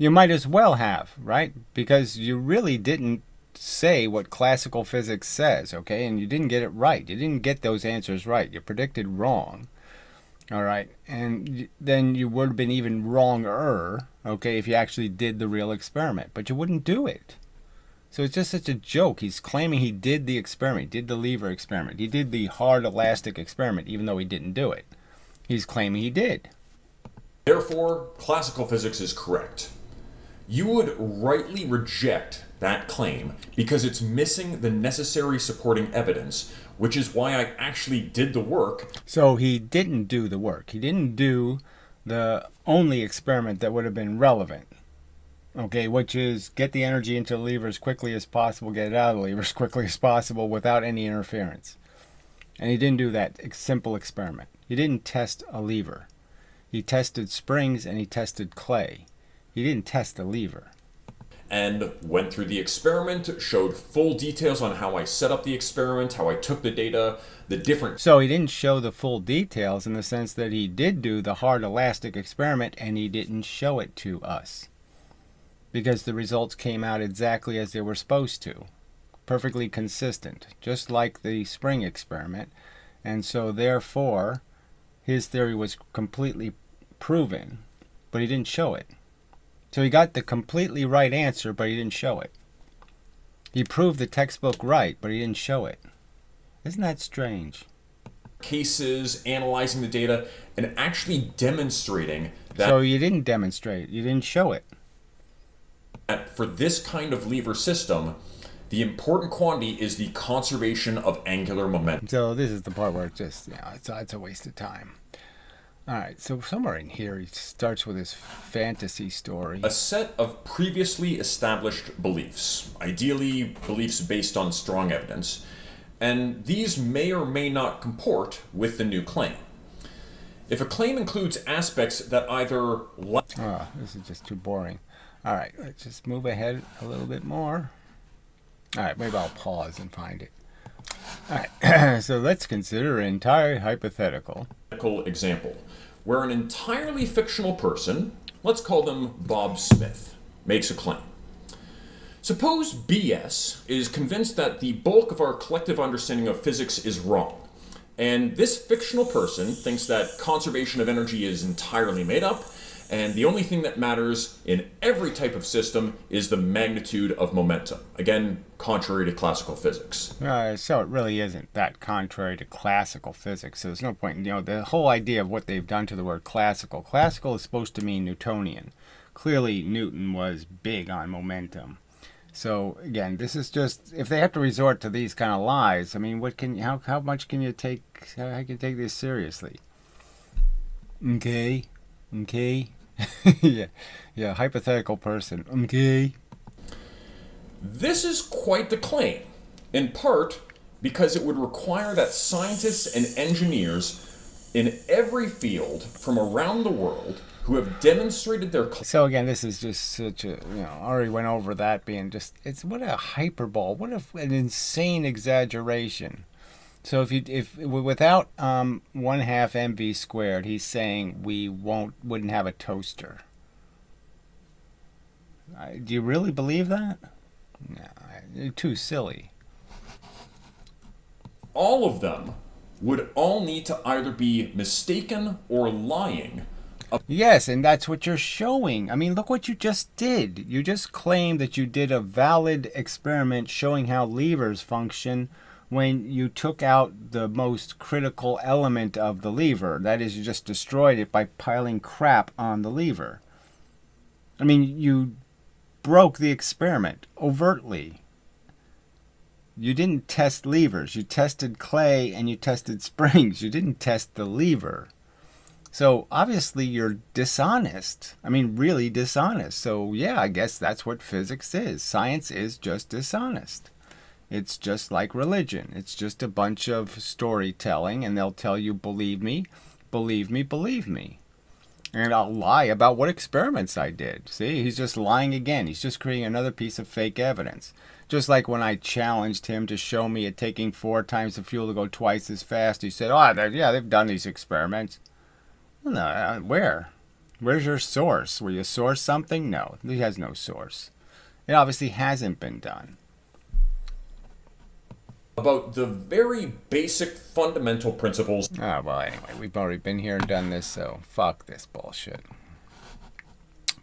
You might as well have, right? Because you really didn't say what classical physics says, okay? And you didn't get it right. You didn't get those answers right. You predicted wrong, all right? And then you would have been even wronger, okay, if you actually did the real experiment. But you wouldn't do it. So it's just such a joke. He's claiming he did the experiment, did the lever experiment. He did the hard elastic experiment, even though he didn't do it. He's claiming he did.
Therefore, classical physics is correct. you would rightly reject that claim because it's missing the necessary supporting evidence, which is why I actually did the work.
So he didn't do the work. He didn't do the only experiment that would have been relevant. Okay, which is get the energy into the lever as quickly as possible, get it out of the lever as quickly as possible without any interference. And he didn't do that simple experiment. He didn't test a lever. He tested springs and he tested clay. He didn't test the lever.
And went through the experiment, showed full details on how I set up the experiment, how I took the data, the different...
So he didn't show the full details in the sense that he did do the hard elastic experiment and he didn't show it to us. Because the results came out exactly as they were supposed to. Perfectly consistent, just like the spring experiment. And so therefore, his theory was completely proven, but he didn't show it. So he got the completely right answer, but he didn't show it. He proved the textbook right, but he didn't show it. Isn't that strange?
Cases, analyzing the data, and actually demonstrating that...
So you didn't demonstrate, you didn't show it.
That for this kind of lever system, the important quantity is the conservation of angular momentum.
So this is the part where it's just, it's a waste of time. All right, so somewhere in here he starts with his fantasy story.
A set of previously established beliefs, ideally beliefs based on strong evidence, and these may or may not comport with the new claim. If a claim includes aspects that either...
This is just too boring. All right, let's just move ahead a little bit more. All right, maybe I'll pause and find it. All right, so let's consider an entire hypothetical.
Example, where an entirely fictional person, let's call them Bob Smith, makes a claim. Suppose BS is convinced that the bulk of our collective understanding of physics is wrong, and this fictional person thinks that conservation of energy is entirely made up, and the only thing that matters in every type of system is the magnitude of momentum. Again, contrary to classical physics.
So it really isn't that contrary to classical physics. So there's no point, the whole idea of what they've done to the word classical. Classical is supposed to mean Newtonian. Clearly, Newton was big on momentum. So again, this is just, if they have to resort to these kind of lies, I mean, how much can you take, how can you take this seriously? Okay. yeah, hypothetical person. Okay.
This is quite the claim, in part because it would require that scientists and engineers in every field from around the world who have demonstrated their...
So again, this is just such a, I already went over that being just, what a hyperbole, what an insane exaggeration. So if without 1/2 mv squared, he's saying we wouldn't have a toaster. Do you really believe that? No, you're too silly.
All of them would all need to either be mistaken or lying.
Yes, and that's what you're showing. I mean, look what you just did. You just claimed that you did a valid experiment showing how levers function when you took out the most critical element of the lever. That is, you just destroyed it by piling crap on the lever. I mean, you broke the experiment overtly. You didn't test levers. You tested clay and you tested springs. You didn't test the lever. So obviously you're dishonest. I mean, really dishonest. So yeah, I guess that's what physics is. Science is just dishonest. It's just like religion. It's just a bunch of storytelling, and they'll tell you, believe me, believe me, believe me. And I'll lie about what experiments I did. See, he's just lying again. He's just creating another piece of fake evidence. Just like when I challenged him to show me it taking 4 times the fuel to go twice as fast. He said, they've done these experiments. No, where? Where's your source? Will you source something? No, he has no source. It obviously hasn't been done.
About the very basic fundamental principles.
Well, anyway, we've already been here and done this, so fuck this bullshit.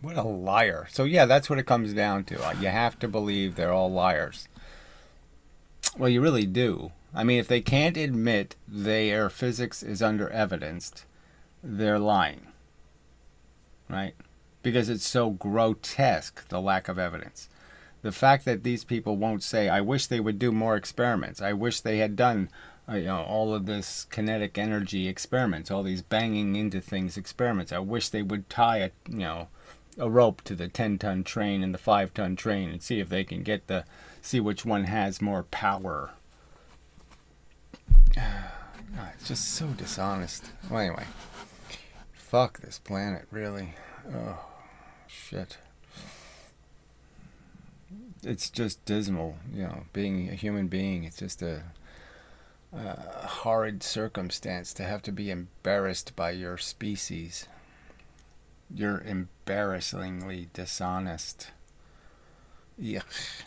What a liar. So yeah, that's what it comes down to. You have to believe they're all liars. Well, you really do. I mean, if they can't admit their physics is under evidenced, they're lying. Right? because it's so grotesque, the lack of evidence. The fact that these people won't say, I wish they would do more experiments. I wish they had done all of this kinetic energy experiments, all these banging into things experiments. I wish they would tie a rope to the 10-ton train and the 5-ton train and see if they can see which one has more power. It's just so dishonest. Well, anyway, fuck this planet, really. Oh, shit. It's just dismal, being a human being. It's just a horrid circumstance to have to be embarrassed by your species. You're embarrassingly dishonest. Yuck.